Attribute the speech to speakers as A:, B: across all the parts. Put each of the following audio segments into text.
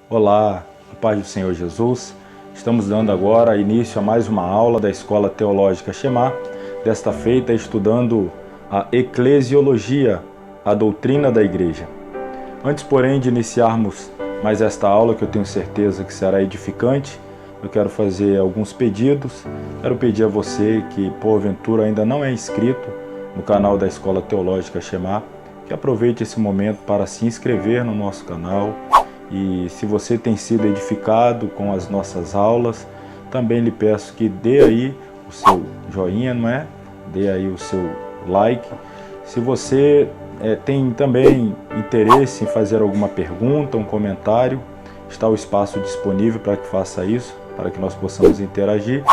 A: Olá, a paz do Senhor Jesus. Estamos dando agora início a mais uma aula da Escola Teológica Shema, desta feita estudando a Eclesiologia, a doutrina da Igreja. Antes, porém, de iniciarmos mais esta aula, que eu tenho certeza que será edificante, eu quero fazer alguns pedidos. Quero pedir a você que, porventura, ainda não é inscrito no canal da Escola Teológica Shema, que aproveite esse momento para se inscrever no nosso canal. E se você tem sido edificado com as nossas aulas, também lhe peço que dê aí o seu joinha, não é? Dê aí o seu like. Se você tem também interesse em fazer alguma pergunta, um comentário, está o espaço disponível para que faça isso, para que nós possamos interagir.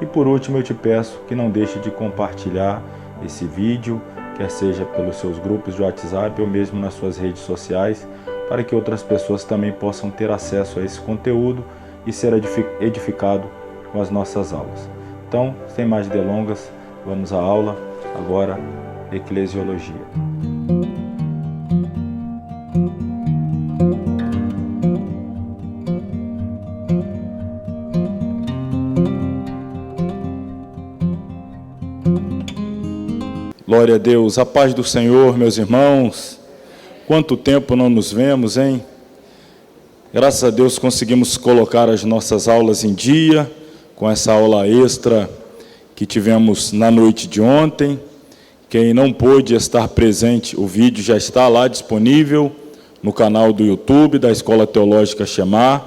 A: E por último, eu te peço que não deixe de compartilhar esse vídeo, quer seja pelos seus grupos de WhatsApp ou mesmo nas suas redes sociais, para que outras pessoas também possam ter acesso a esse conteúdo e ser edificado com as nossas aulas. Então, sem mais delongas, vamos à aula, agora, Eclesiologia. Glória a Deus, a paz do Senhor, meus irmãos. Quanto tempo não nos vemos, hein? Graças a Deus conseguimos colocar as nossas aulas em dia, com essa aula extra que tivemos na noite de ontem. Quem não pôde estar presente, o vídeo já está lá disponível no canal do YouTube da Escola Teológica Shema,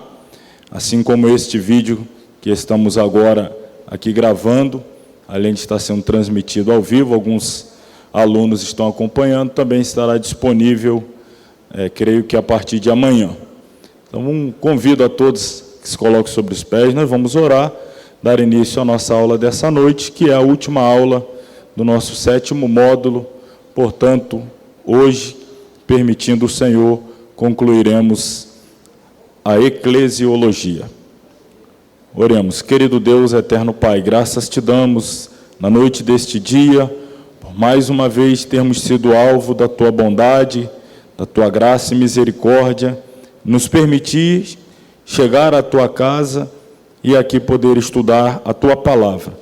A: assim como este vídeo que estamos agora aqui gravando, além de estar sendo transmitido ao vivo, alguns alunos estão acompanhando, também estará disponível, creio que a partir de amanhã. Então, convido a todos que se coloquem sobre os pés, nós vamos orar, dar início à nossa aula dessa noite, que é a última aula do nosso 7º módulo. Portanto, hoje, permitindo o Senhor, concluiremos a Eclesiologia. Oremos. Querido Deus, eterno Pai, graças te damos na noite deste dia, por mais uma vez termos sido alvo da tua bondade, da tua graça e misericórdia, nos permitir chegar à tua casa e aqui poder estudar a tua palavra.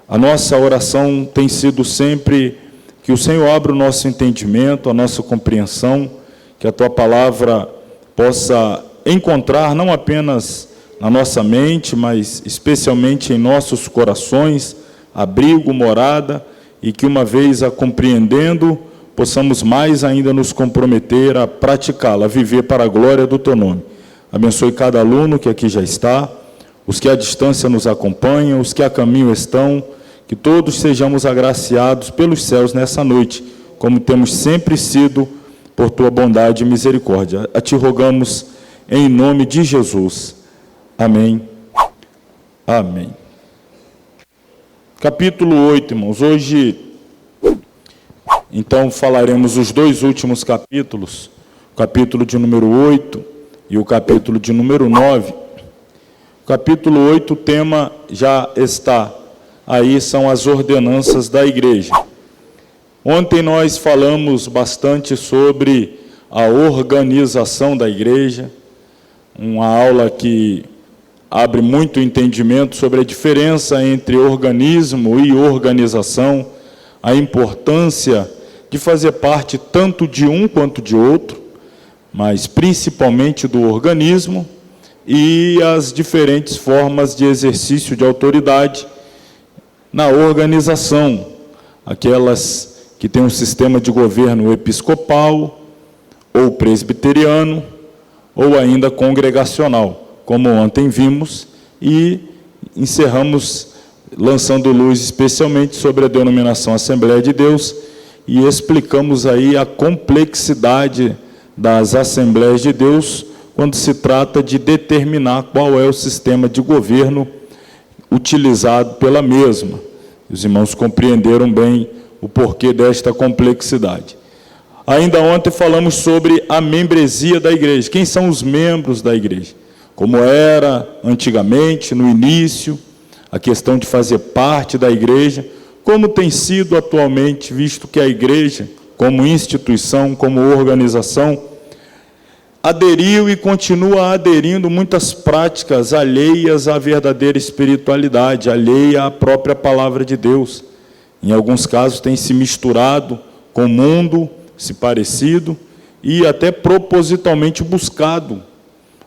A: A nossa oração tem sido sempre que o Senhor abra o nosso entendimento, a nossa compreensão, que a tua palavra possa encontrar não apenas na nossa mente, mas especialmente em nossos corações, abrigo, morada, e que uma vez a compreendendo, possamos mais ainda nos comprometer a praticá-la, a viver para a glória do teu nome. Abençoe cada aluno que aqui já está, os que à distância nos acompanham, os que a caminho estão, que todos sejamos agraciados pelos céus nessa noite, como temos sempre sido, por tua bondade e misericórdia. A ti rogamos em nome de Jesus. Amém. Amém. Capítulo 8, irmãos. Hoje, então, falaremos os dois últimos capítulos, o capítulo de número 8 e o capítulo de número 9. O capítulo 8, o tema já está aí, são as ordenanças da igreja. Ontem nós falamos bastante sobre a organização da igreja, uma aula que abre muito entendimento sobre a diferença entre organismo e organização, a importância de fazer parte tanto de um quanto de outro, mas principalmente do organismo, e as diferentes formas de exercício de autoridade na organização, aquelas que têm um sistema de governo episcopal, ou presbiteriano, ou ainda congregacional, como ontem vimos, e encerramos lançando luz especialmente sobre a denominação Assembleia de Deus, e explicamos aí a complexidade das Assembleias de Deus, quando se trata de determinar qual é o sistema de governo utilizado pela mesma. Os irmãos compreenderam bem o porquê desta complexidade. Ainda ontem falamos sobre a membresia da igreja. Quem são os membros da igreja? Como era antigamente, no início, a questão de fazer parte da igreja, como tem sido atualmente, visto que a igreja, como instituição, como organização, aderiu e continua aderindo muitas práticas alheias à verdadeira espiritualidade, alheia à própria palavra de Deus. Em alguns casos tem se misturado com o mundo, se parecido, e até propositalmente buscado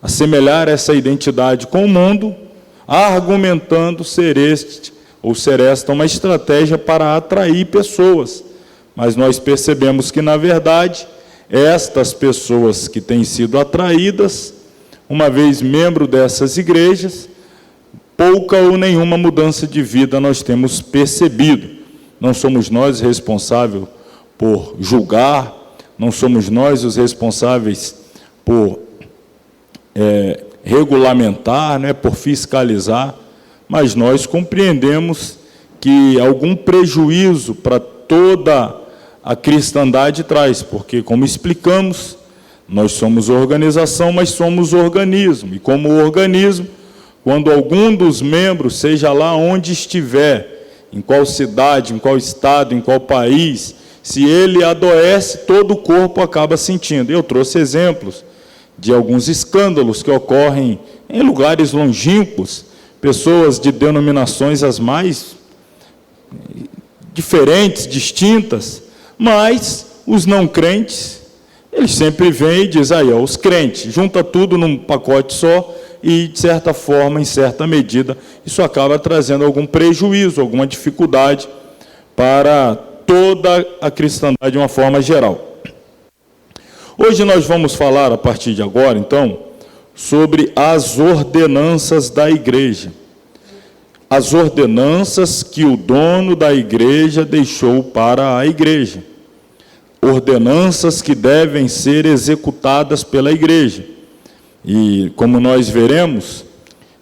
A: assemelhar essa identidade com o mundo, argumentando ser este ou ser esta uma estratégia para atrair pessoas. Mas nós percebemos que, na verdade, estas pessoas que têm sido atraídas, uma vez membro dessas igrejas, pouca ou nenhuma mudança de vida nós temos percebido. Não somos nós responsáveis por julgar, não somos nós os responsáveis por regulamentar, por fiscalizar, mas nós compreendemos que algum prejuízo para toda a cristandade traz, porque, como explicamos, nós somos organização, mas somos organismo, e como organismo, quando algum dos membros, seja lá onde estiver, em qual cidade, em qual estado, em qual país, se ele adoece, todo o corpo acaba sentindo. Eu trouxe exemplos de alguns escândalos que ocorrem em lugares longínquos, pessoas de denominações as mais diferentes, distintas, mas os não crentes, eles sempre vêm e dizem, aí, os crentes, junta tudo num pacote só e, de certa forma, em certa medida, isso acaba trazendo algum prejuízo, alguma dificuldade para toda a cristandade de uma forma geral. Hoje nós vamos falar, a partir de agora, então, sobre as ordenanças da igreja. As ordenanças que o dono da igreja deixou para a igreja. Ordenanças que devem ser executadas pela igreja. E, como nós veremos,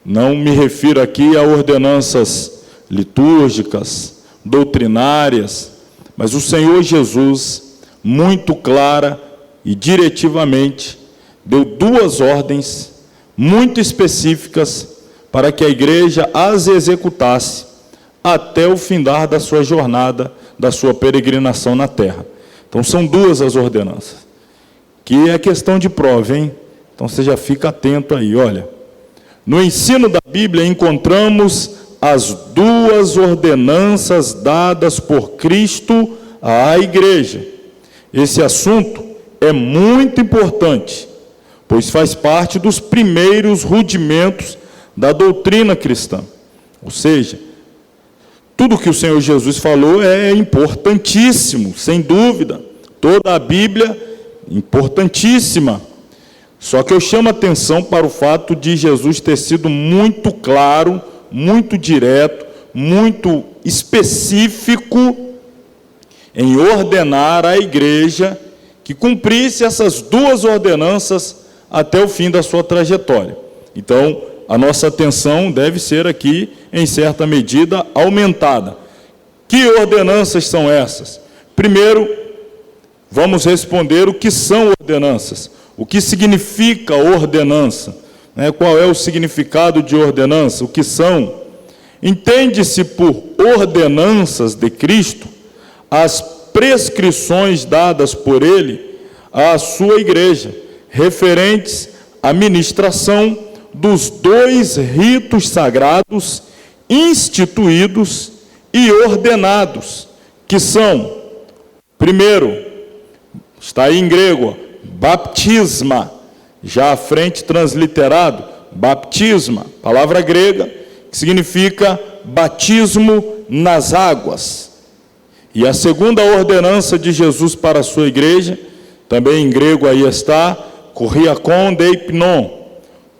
A: não me refiro aqui a ordenanças litúrgicas, doutrinárias, mas o Senhor Jesus, muito clara e diretivamente, deu duas ordens muito específicas para que a igreja as executasse até o findar da sua jornada, da sua peregrinação na terra. Então, são duas as ordenanças, que é questão de prova, hein? Então, você já fica atento aí, olha. No ensino da Bíblia, encontramos as duas ordenanças dadas por Cristo à igreja. Esse assunto é muito importante, pois faz parte dos primeiros rudimentos da doutrina cristã. Ou seja, tudo que o Senhor Jesus falou é importantíssimo, sem dúvida. Toda a Bíblia, importantíssima. Só que eu chamo a atenção para o fato de Jesus ter sido muito claro, muito direto, muito específico em ordenar à igreja que cumprisse essas duas ordenanças até o fim da sua trajetória. Então, a nossa atenção deve ser aqui, em certa medida, aumentada. Que ordenanças são essas? Primeiro, vamos responder o que são ordenanças. O que significa ordenança? Qual é o significado de ordenança? O que são? Entende-se por ordenanças de Cristo as prescrições dadas por Ele à sua igreja, referentes à ministração dos dois ritos sagrados instituídos e ordenados, que são, primeiro, está aí em grego, baptisma, já à frente transliterado, baptisma, palavra grega, que significa batismo nas águas. E a segunda ordenança de Jesus para a sua igreja, também em grego aí está, kuriakon deipnon,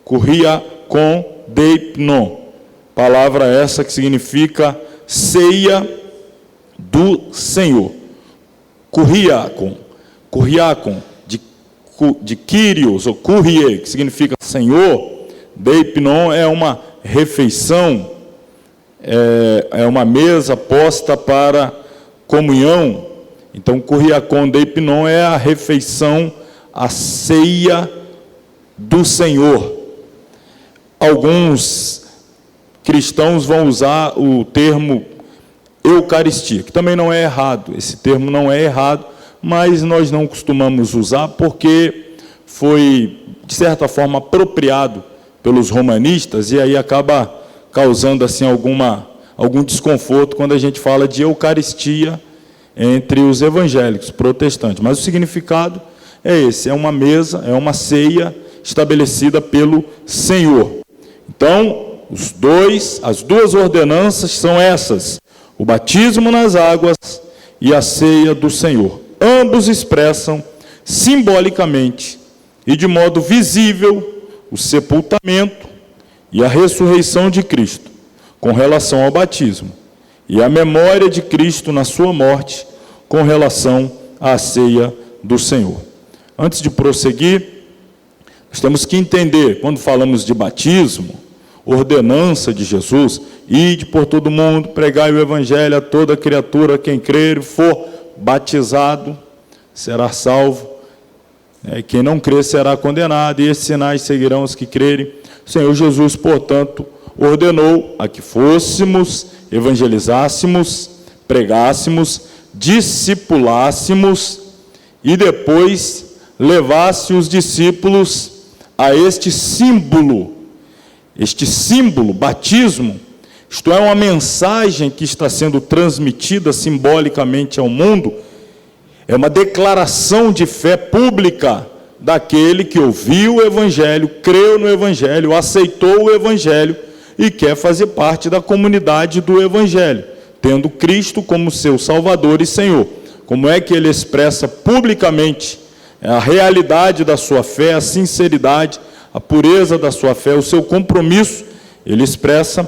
A: kuriakon deipnon, palavra essa que significa ceia do Senhor. Kuriakon, de Kyrios, ou Kyrie, que significa Senhor, deipnon é uma refeição, é uma mesa posta para comunhão. Então, kuriakon deipnon é a refeição, a ceia do Senhor. Alguns cristãos vão usar o termo Eucaristia, que também não é errado, esse termo não é errado, mas nós não costumamos usar porque foi, de certa forma, apropriado pelos romanistas, e aí acaba causando assim algum desconforto quando a gente fala de Eucaristia entre os evangélicos protestantes. Mas o significado é esse: é uma mesa, é uma ceia estabelecida pelo Senhor. Então, as duas ordenanças são essas: o batismo nas águas e a ceia do Senhor. Ambos expressam simbolicamente e de modo visível o sepultamento e a ressurreição de Cristo com relação ao batismo, e a memória de Cristo na sua morte com relação à ceia do Senhor. Antes de prosseguir, nós temos que entender, quando falamos de batismo, ordenança de Jesus: ide por todo mundo, pregai o evangelho a toda criatura, quem crer e for batizado será salvo, quem não crer será condenado, e esses sinais seguirão os que crerem. O Senhor Jesus, portanto, ordenou a que fôssemos, evangelizássemos, pregássemos, discipulássemos e depois levasse os discípulos a este símbolo, batismo. Isto é, uma mensagem que está sendo transmitida simbolicamente ao mundo, é uma declaração de fé pública daquele que ouviu o Evangelho, creu no Evangelho, aceitou o Evangelho e quer fazer parte da comunidade do Evangelho, tendo Cristo como seu Salvador e Senhor. Como é que ele expressa publicamente a realidade da sua fé, a sinceridade, a pureza da sua fé, o seu compromisso? Ele expressa,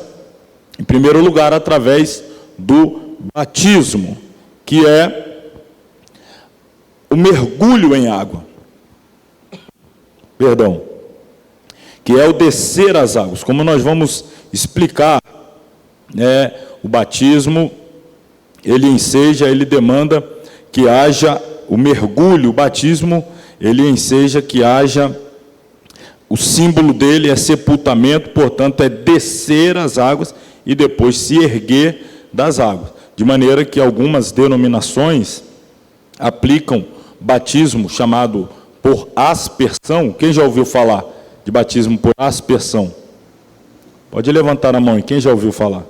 A: em primeiro lugar, através do batismo, que é o mergulho em água. Que é o descer às águas. Como nós vamos explicar, o batismo, ele demanda que haja o mergulho. O batismo, ele enseja que haja, o símbolo dele é sepultamento, portanto é descer às águas e depois se erguer das águas. De maneira que algumas denominações aplicam batismo chamado por aspersão. Quem já ouviu falar de batismo por aspersão? Pode levantar a mão. Quem já ouviu falar?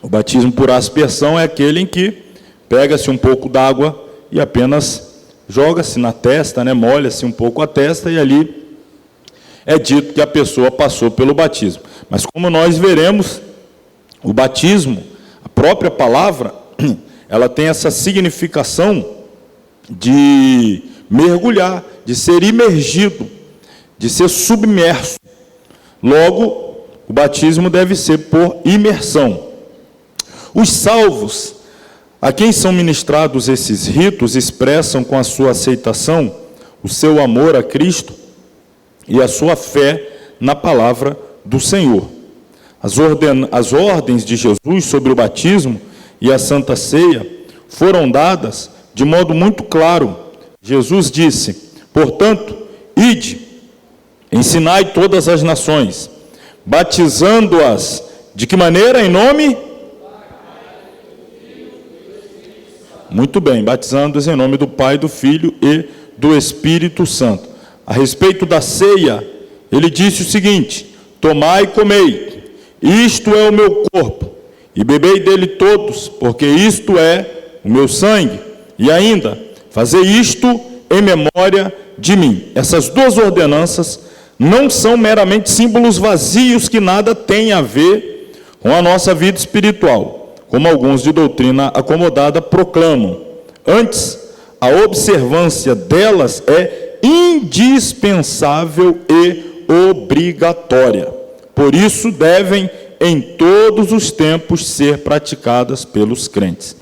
A: O batismo por aspersão é aquele em que pega-se um pouco d'água e apenas joga-se na testa, molha-se um pouco a testa, e ali é dito que a pessoa passou pelo batismo. Mas como nós veremos, o batismo, a própria palavra, ela tem essa significação de mergulhar, de ser imergido, de ser submerso. Logo, o batismo deve ser por imersão. Os salvos, a quem são ministrados esses ritos, expressam com a sua aceitação o seu amor a Cristo e a sua fé na palavra do Senhor. As ordens de Jesus sobre o batismo e a Santa Ceia foram dadas de modo muito claro. Jesus disse: portanto, ide, ensinai todas as nações, batizando-as de que maneira? Em nome? Muito bem, batizando-as em nome do Pai, do Filho e do Espírito Santo. A respeito da ceia, ele disse o seguinte: tomai e comei, isto é o meu corpo, e bebei dele todos, porque isto é o meu sangue. E ainda, fazei isto em memória de mim. Essas duas ordenanças não são meramente símbolos vazios que nada têm a ver com a nossa vida espiritual, como alguns de doutrina acomodada proclamam. Antes, a observância delas é indispensável e obrigatória. Por isso, devem em todos os tempos ser praticadas pelos crentes.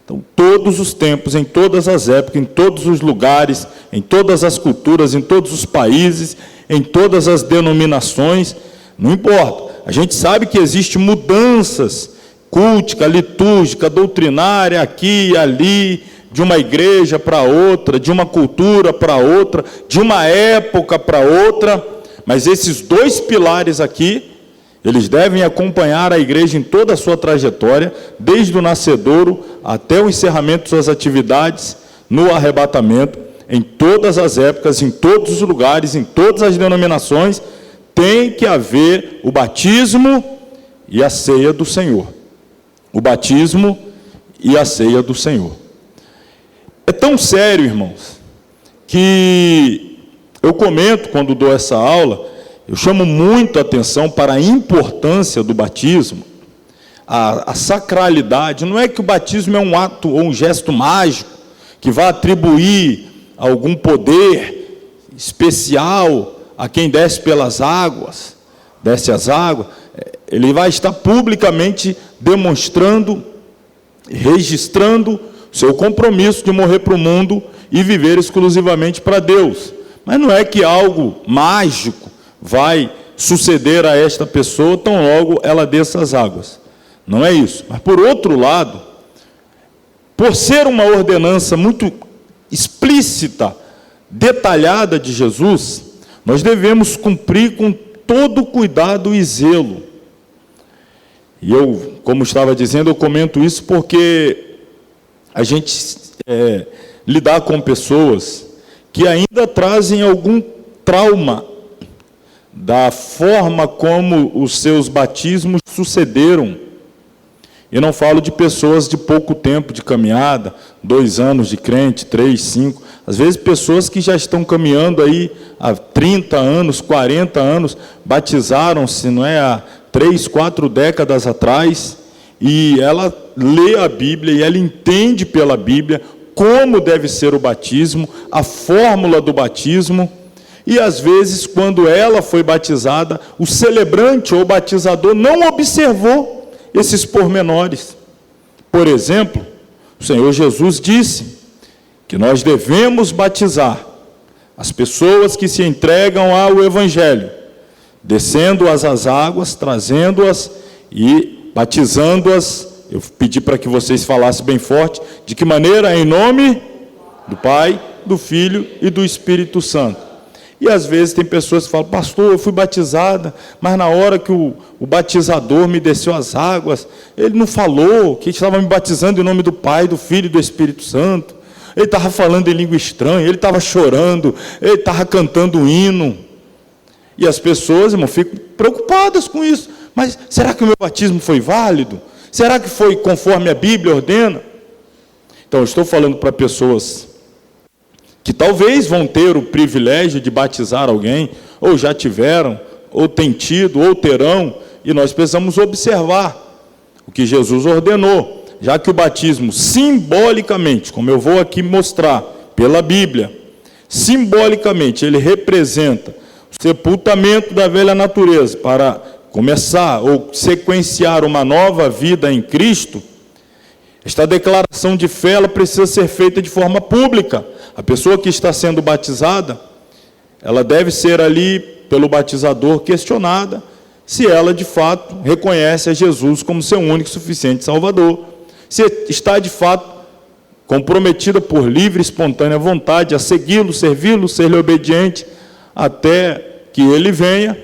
A: Então, todos os tempos, em todas as épocas, em todos os lugares, em todas as culturas, em todos os países, em todas as denominações, não importa. A gente sabe que existem mudanças cultica, litúrgica, doutrinária, aqui e ali, de uma igreja para outra, de uma cultura para outra, de uma época para outra, mas esses dois pilares aqui, eles devem acompanhar a igreja em toda a sua trajetória, desde o nascedouro até o encerramento de suas atividades no arrebatamento. em todas as épocas, em todos os lugares, em todas as denominações, tem que haver o batismo e a ceia do Senhor. O batismo e a ceia do Senhor. É tão sério, irmãos, que eu comento quando dou essa aula, eu chamo muito a atenção para a importância do batismo, a sacralidade. Não é que o batismo é um ato ou um gesto mágico, que vai atribuir algum poder especial a quem desce pelas águas, desce as águas. Ele vai estar publicamente demonstrando, registrando seu compromisso de morrer para o mundo e viver exclusivamente para Deus. Mas não é que algo mágico vai suceder a esta pessoa tão logo ela desça as águas. Não é isso. Mas, por outro lado, por ser uma ordenança muito explícita, detalhada de Jesus, nós devemos cumprir com todo cuidado e zelo. E eu, como estava dizendo, eu comento isso porque a gente lidar com pessoas que ainda trazem algum trauma da forma como os seus batismos sucederam. Eu não falo de pessoas de pouco tempo de caminhada, 2 anos de crente, 3, 5. Às vezes pessoas que já estão caminhando aí há 30 anos, 40 anos, batizaram-se, não é, há 3, 4 décadas atrás, e ela lê a Bíblia e ela entende pela Bíblia como deve ser o batismo, a fórmula do batismo, e às vezes quando ela foi batizada, o celebrante ou batizador não observou esses pormenores. Por exemplo, o Senhor Jesus disse que nós devemos batizar as pessoas que se entregam ao Evangelho, descendo-as às águas, trazendo-as e batizando-as. Eu pedi para que vocês falassem bem forte, de que maneira? Em nome do Pai, do Filho e do Espírito Santo. E às vezes tem pessoas que falam: pastor, eu fui batizada, mas na hora que o batizador me desceu as águas, ele não falou que estava me batizando em nome do Pai, do Filho e do Espírito Santo. Ele estava falando em língua estranha, ele estava chorando, ele estava cantando um hino. E as pessoas, irmão, ficam preocupadas com isso. Mas será que o meu batismo foi válido? Será que foi conforme a Bíblia ordena? Então, eu estou falando para pessoas que talvez vão ter o privilégio de batizar alguém, ou já tiveram, ou têm tido, ou terão, e nós precisamos observar o que Jesus ordenou, já que o batismo simbolicamente, como eu vou aqui mostrar pela Bíblia, simbolicamente ele representa o sepultamento da velha natureza para começar ou sequenciar uma nova vida em Cristo. Esta declaração de fé ela precisa ser feita de forma pública. A pessoa que está sendo batizada, ela deve ser ali pelo batizador questionada se ela de fato reconhece a Jesus como seu único e suficiente Salvador, se está de fato comprometida por livre e espontânea vontade a segui-lo, servi-lo, ser-lhe obediente até que ele venha.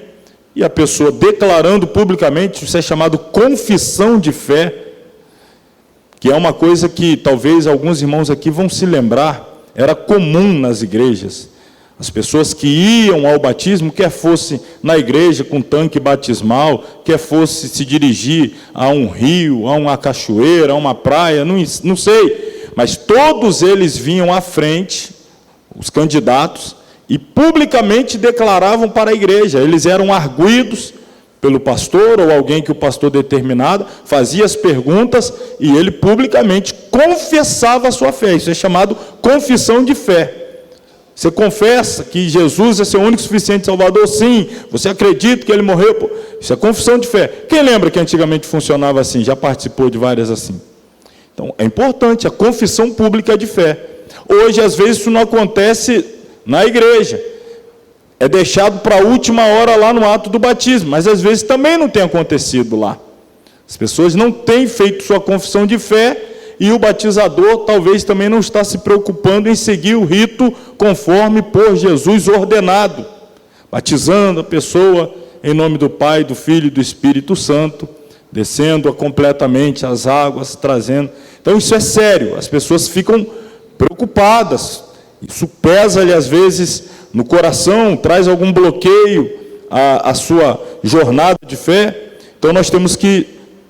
A: E a pessoa declarando publicamente, isso é chamado confissão de fé, que é uma coisa que talvez alguns irmãos aqui vão se lembrar, era comum nas igrejas. As pessoas que iam ao batismo, quer fosse na igreja com tanque batismal, quer fosse se dirigir a um rio, a uma cachoeira, a uma praia, não sei, mas todos eles vinham à frente, os candidatos, e publicamente declaravam para a igreja. Eles eram arguidos pelo pastor ou alguém que o pastor determinado fazia as perguntas e ele publicamente confessava a sua fé. Isso é chamado confissão de fé. Você confessa que Jesus é seu único e suficiente Salvador? Sim. Você acredita que ele morreu? Isso é confissão de fé. Quem lembra que antigamente funcionava assim? Já participou de várias assim? Então, é importante a confissão pública de fé. Hoje, às vezes, isso não acontece na igreja. É deixado para a última hora lá no ato do batismo, mas às vezes também não tem acontecido lá. As pessoas não têm feito sua confissão de fé e o batizador talvez também não está se preocupando em seguir o rito conforme por Jesus ordenado, batizando a pessoa em nome do Pai, do Filho e do Espírito Santo, descendo completamente as águas, trazendo. Então isso é sério, as pessoas ficam preocupadas. Isso pesa-lhe às vezes no coração, traz algum bloqueio à sua jornada de fé. Então nós temos que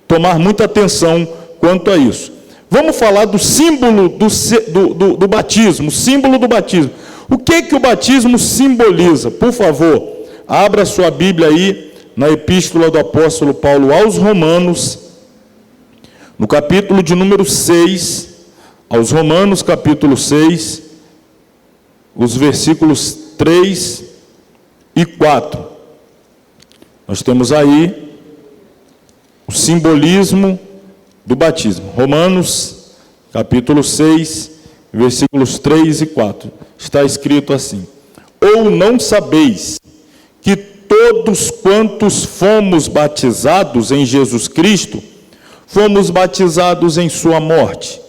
A: tomar muita atenção quanto a isso. Vamos falar do símbolo do batismo, o símbolo do batismo. O que o batismo simboliza? Por favor, abra sua Bíblia aí na epístola do apóstolo Paulo aos Romanos, no capítulo de número 6, aos Romanos, capítulo 6, os versículos 3 e 4. Nós temos aí o simbolismo do batismo. Romanos, capítulo 6, versículos 3 e 4. Está escrito assim: ou não sabeis que todos quantos fomos batizados em Jesus Cristo, fomos batizados em sua morte,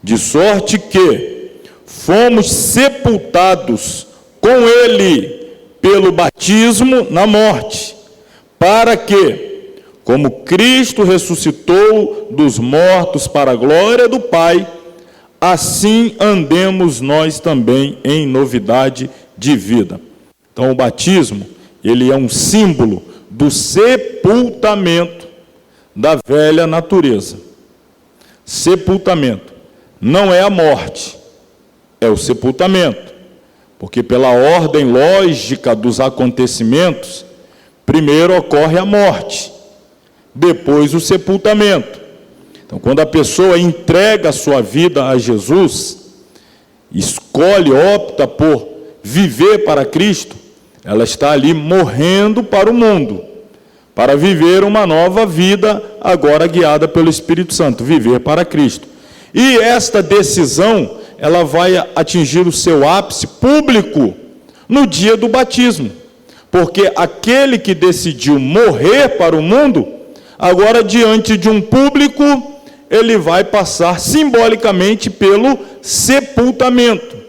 A: de sorte que fomos sepultados com ele pelo batismo na morte, para que, como Cristo ressuscitou dos mortos para a glória do Pai, assim andemos nós também em novidade de vida. Então o batismo, ele é um símbolo do sepultamento da velha natureza. Sepultamento. Não é a morte, é o sepultamento. Porque pela ordem lógica dos acontecimentos, primeiro ocorre a morte, depois o sepultamento. Então, quando a pessoa entrega a sua vida a Jesus, escolhe, opta por viver para Cristo, ela está ali morrendo para o mundo, para viver uma nova vida, agora guiada pelo Espírito Santo, viver para Cristo. E esta decisão, ela vai atingir o seu ápice público no dia do batismo, porque aquele que decidiu morrer para o mundo, agora diante de um público, ele vai passar simbolicamente pelo sepultamento.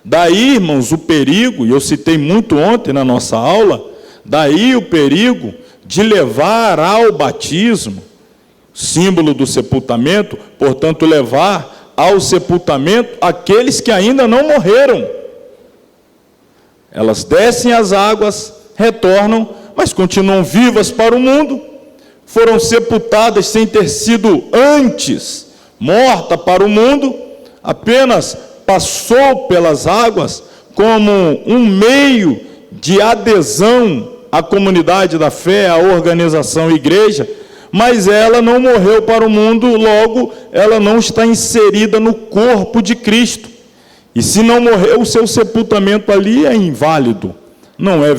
A: Daí, irmãos, o perigo, e eu citei muito ontem na nossa aula, daí o perigo de levar ao batismo, símbolo do sepultamento, portanto, levar ao sepultamento aqueles que ainda não morreram. Elas descem as águas, retornam, mas continuam vivas para o mundo, foram sepultadas sem ter sido antes morta para o mundo, apenas passou pelas águas como um meio de adesão à comunidade da fé, à organização igreja, mas ela não morreu para o mundo, logo ela não está inserida no corpo de Cristo. E se não morreu, o seu sepultamento ali é inválido, não é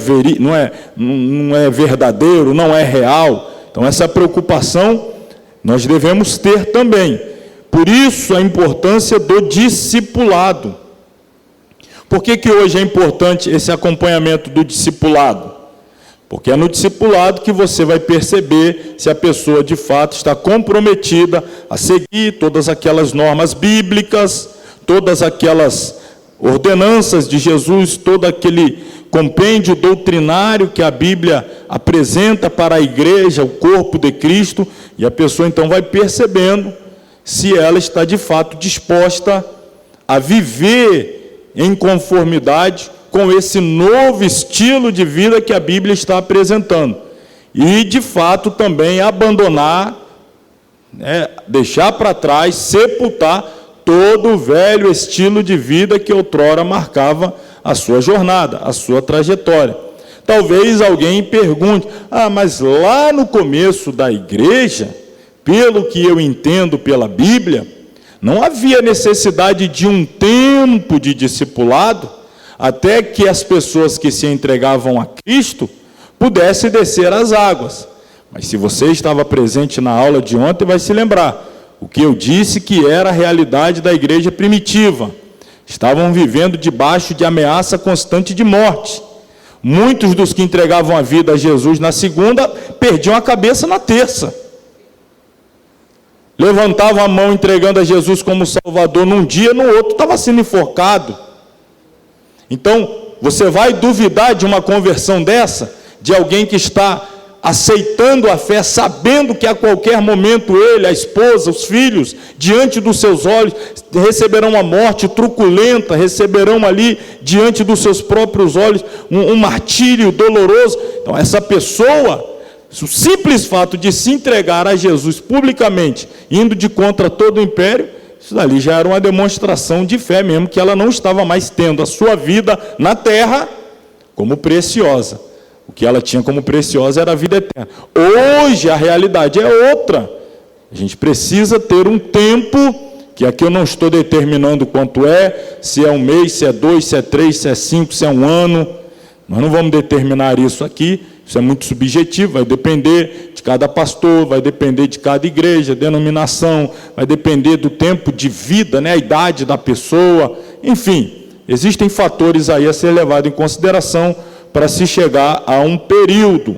A: verdadeiro, não é real. Então essa preocupação nós devemos ter também. Por isso a importância do discipulado. Por que hoje é importante esse acompanhamento do discipulado? Porque é no discipulado que você vai perceber se a pessoa de fato está comprometida a seguir todas aquelas normas bíblicas, todas aquelas ordenanças de Jesus, todo aquele compêndio doutrinário que a Bíblia apresenta para a igreja, o corpo de Cristo, e a pessoa então vai percebendo se ela está de fato disposta a viver em conformidade com esse novo estilo de vida que a Bíblia está apresentando. E, de fato, também abandonar, deixar para trás, sepultar todo o velho estilo de vida que outrora marcava a sua jornada, a sua trajetória. Talvez alguém pergunte: mas lá no começo da igreja, pelo que eu entendo pela Bíblia, não havia necessidade de um tempo de discipulado, até que as pessoas que se entregavam a Cristo pudessem descer as águas. Mas se você estava presente na aula de ontem, vai se lembrar o que eu disse que era a realidade da igreja primitiva. Estavam vivendo debaixo de ameaça constante de morte. Muitos dos que entregavam a vida a Jesus na segunda, perdiam a cabeça na terça. Levantavam a mão entregando a Jesus como Salvador num dia, no outro estava sendo enforcado. Então, você vai duvidar de uma conversão dessa? De alguém que está aceitando a fé, sabendo que a qualquer momento ele, a esposa, os filhos, diante dos seus olhos, receberão a morte truculenta, receberão ali, diante dos seus próprios olhos, um martírio doloroso. Então, essa pessoa, o simples fato de se entregar a Jesus publicamente, indo de contra todo o império, isso dali já era uma demonstração de fé mesmo, que ela não estava mais tendo a sua vida na terra como preciosa. O que ela tinha como preciosa era a vida eterna. Hoje a realidade é outra. A gente precisa ter um tempo, que aqui eu não estou determinando quanto é, se é um mês, se é 2, se é 3, se é 5, se é um ano. Nós não vamos determinar isso aqui, isso é muito subjetivo, vai depender de cada pastor, vai depender de cada igreja, denominação, vai depender do tempo de vida, né, a idade da pessoa, enfim, existem fatores aí a ser levados em consideração para se chegar a um período,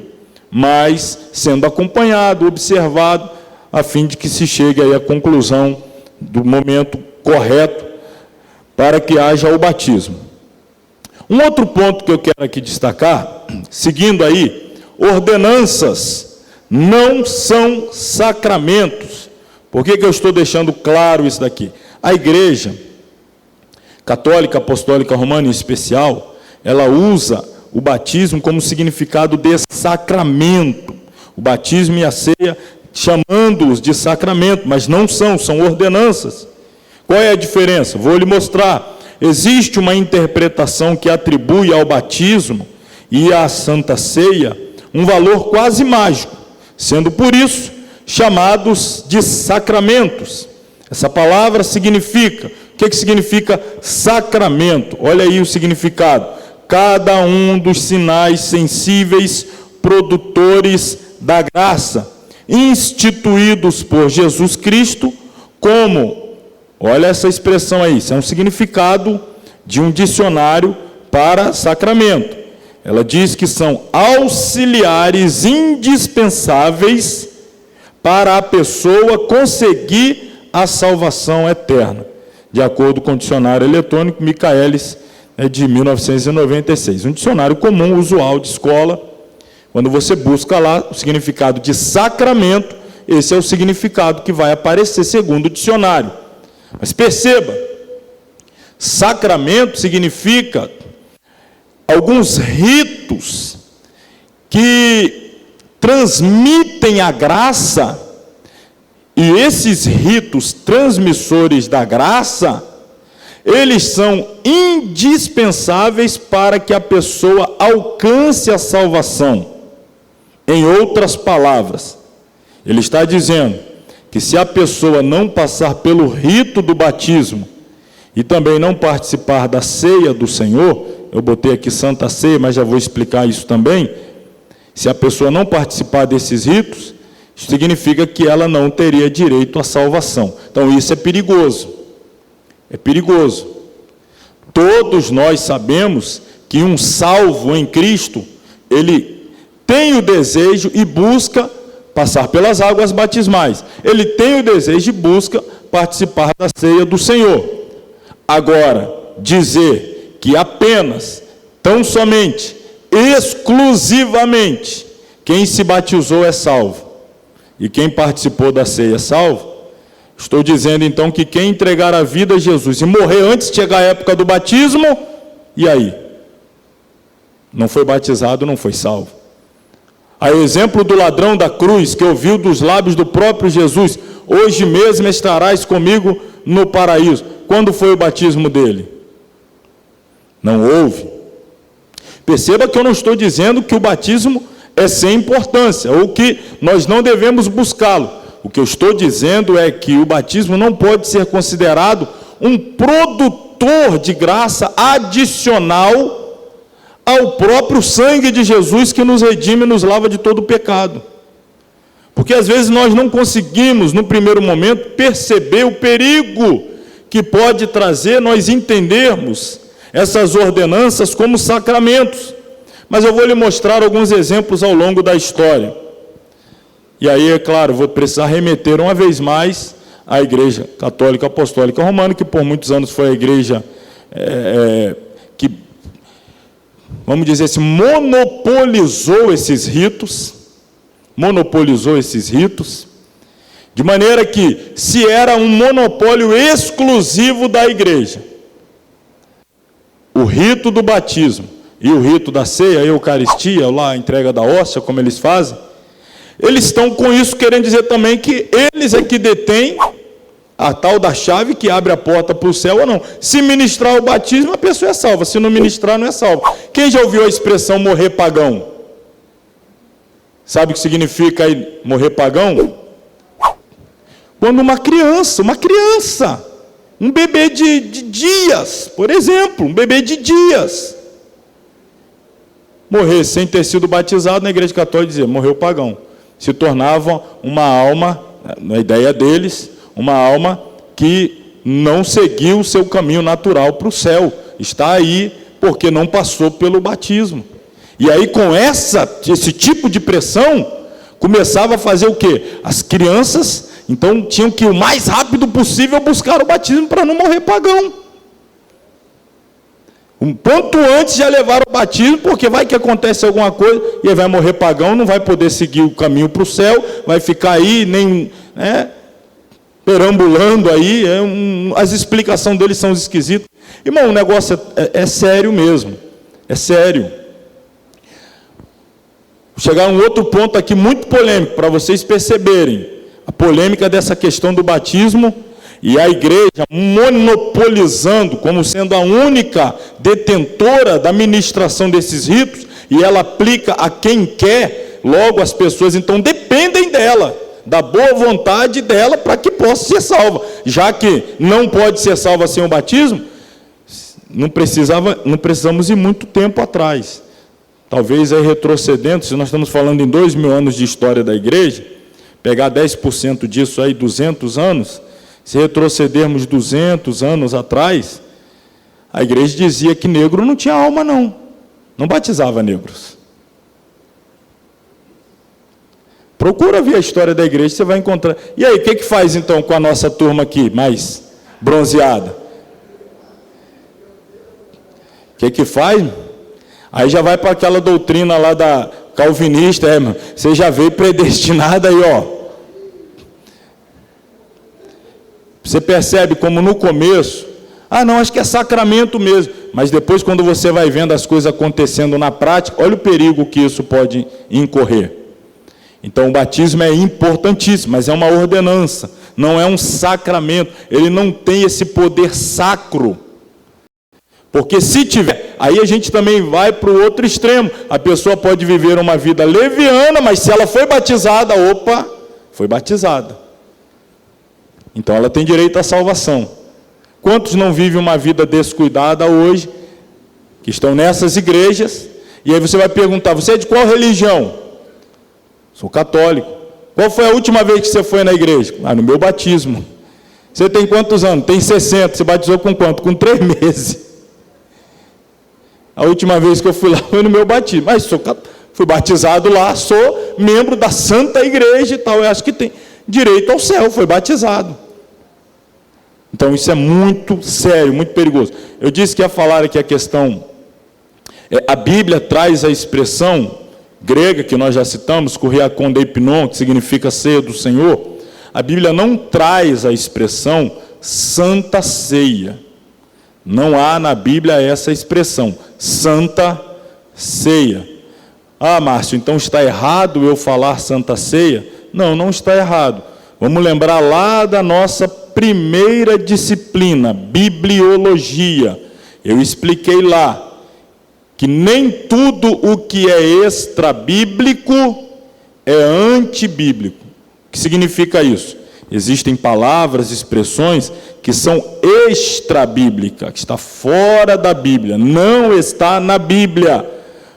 A: mas sendo acompanhado, observado, a fim de que se chegue aí à conclusão do momento correto para que haja o batismo. Um outro ponto que eu quero aqui destacar, seguindo aí, ordenanças não são sacramentos. Por que eu estou deixando claro isso daqui? A Igreja Católica Apostólica Romana, em especial, ela usa o batismo como significado de sacramento. O batismo e a ceia, chamando-os de sacramento, mas não são ordenanças. Qual é a diferença? Vou lhe mostrar. Existe uma interpretação que atribui ao batismo e à Santa Ceia um valor quase mágico, sendo por isso chamados de sacramentos. Essa palavra significa, o que significa sacramento? Olha aí o significado. Cada um dos sinais sensíveis produtores da graça, instituídos por Jesus Cristo como, olha essa expressão aí, isso é um significado de um dicionário para sacramento. Ela diz que são auxiliares indispensáveis para a pessoa conseguir a salvação eterna, de acordo com o dicionário eletrônico Michaelis, de 1996. Um dicionário comum, usual de escola. Quando você busca lá o significado de sacramento, esse é o significado que vai aparecer segundo o dicionário. Mas perceba, sacramento significa alguns ritos que transmitem a graça, e esses ritos transmissores da graça, eles são indispensáveis para que a pessoa alcance a salvação. Em outras palavras, ele está dizendo que se a pessoa não passar pelo rito do batismo e também não participar da ceia do Senhor, eu botei aqui Santa Ceia, mas já vou explicar isso também, se a pessoa não participar desses ritos, isso significa que ela não teria direito à salvação. Então isso é perigoso. É perigoso. Todos nós sabemos que um salvo em Cristo, ele tem o desejo e busca passar pelas águas batismais. Ele tem o desejo e busca participar da ceia do Senhor. Agora, dizer que apenas, tão somente, exclusivamente, quem se batizou é salvo, e quem participou da ceia é salvo, estou dizendo então que quem entregar a vida a Jesus e morrer antes de chegar a época do batismo, e aí? Não foi batizado, não foi salvo. A exemplo do ladrão da cruz, que ouviu dos lábios do próprio Jesus, hoje mesmo estarás comigo no paraíso. Quando foi o batismo dele? Não houve. Perceba que eu não estou dizendo que o batismo é sem importância, ou que nós não devemos buscá-lo. O que eu estou dizendo é que o batismo não pode ser considerado um produtor de graça adicional ao próprio sangue de Jesus que nos redime e nos lava de todo o pecado. Porque às vezes nós não conseguimos, no primeiro momento, perceber o perigo que pode trazer nós entendermos essas ordenanças como sacramentos. Mas eu vou lhe mostrar alguns exemplos ao longo da história. E aí, é claro, vou precisar remeter uma vez mais à Igreja Católica Apostólica Romana, que por muitos anos foi a igreja que, vamos dizer assim, monopolizou esses ritos, monopolizou esses ritos, de maneira que, se era um monopólio exclusivo da igreja, o rito do batismo e o rito da ceia, a eucaristia, lá a entrega da hóstia, como eles fazem, eles estão com isso querendo dizer também que eles é que detêm a tal da chave que abre a porta para o céu ou não. Se ministrar o batismo, a pessoa é salva. Se não ministrar, não é salva. Quem já ouviu a expressão morrer pagão? Sabe o que significa aí morrer pagão? Quando uma criança, um bebê de dias, por exemplo, um bebê de dias, morrer sem ter sido batizado, na igreja católica dizia, morreu pagão. Se tornava uma alma, na ideia deles, uma alma que não seguiu o seu caminho natural para o céu. Está aí porque não passou pelo batismo. E aí, com esse tipo de pressão, começava a fazer o quê? As crianças, então, tinham que, o mais rápido possível, buscar o batismo para não morrer pagão. Um ponto antes já levaram o batismo, porque vai que acontece alguma coisa, e aí vai morrer pagão, não vai poder seguir o caminho para o céu, vai ficar aí, perambulando aí, as explicações deles são esquisitas. Irmão, o negócio é sério mesmo, é sério. Vou chegar a um outro ponto aqui muito polêmico, para vocês perceberem a polêmica dessa questão do batismo, e a igreja monopolizando, como sendo a única detentora da ministração desses ritos, e ela aplica a quem quer, logo as pessoas então dependem dela, da boa vontade dela, para que possa ser salva. Já que não pode ser salva sem o batismo, não precisamos ir muito tempo atrás. Talvez aí retrocedendo, se nós estamos falando em 2000 anos de história da igreja, pegar 10% disso aí, 200 anos, se retrocedermos 200 anos atrás, a igreja dizia que negro não tinha alma não batizava negros. Procura ver a história da igreja, você vai encontrar. E aí, o que faz então com a nossa turma aqui, mais bronzeada? O que faz? Aí já vai para aquela doutrina lá da calvinista, você já veio predestinado aí, ó. Você percebe como no começo, não, acho que é sacramento mesmo, mas depois quando você vai vendo as coisas acontecendo na prática, olha o perigo que isso pode incorrer. Então o batismo é importantíssimo, mas é uma ordenança, não é um sacramento, ele não tem esse poder sacro. Porque se tiver, aí a gente também vai para o outro extremo. A pessoa pode viver uma vida leviana, mas se ela foi batizada, foi batizada. Então ela tem direito à salvação. Quantos não vivem uma vida descuidada hoje, que estão nessas igrejas, e aí você vai perguntar, você é de qual religião? Sou católico. Qual foi a última vez que você foi na igreja? No meu batismo. Você tem quantos anos? Tem 60. Você batizou com quanto? Com 3 meses. A última vez que eu fui lá foi no meu batismo. Mas fui batizado lá, sou membro da Santa Igreja e tal. Eu acho que tem direito ao céu, foi batizado. Então isso é muito sério, muito perigoso. Eu disse que ia falar aqui a questão, a Bíblia traz a expressão grega, que nós já citamos, kuriakon deipinon, que significa ceia do Senhor. A Bíblia não traz a expressão Santa Ceia. Não há na Bíblia essa expressão, Santa Ceia. Márcio, então está errado eu falar Santa Ceia? Não, não está errado. Vamos lembrar lá da nossa primeira disciplina, Bibliologia. Eu expliquei lá que nem tudo o que é extra-bíblico é antibíblico. O que significa isso? Existem palavras, expressões que são extra-bíblicas, que está fora da Bíblia, não está na Bíblia,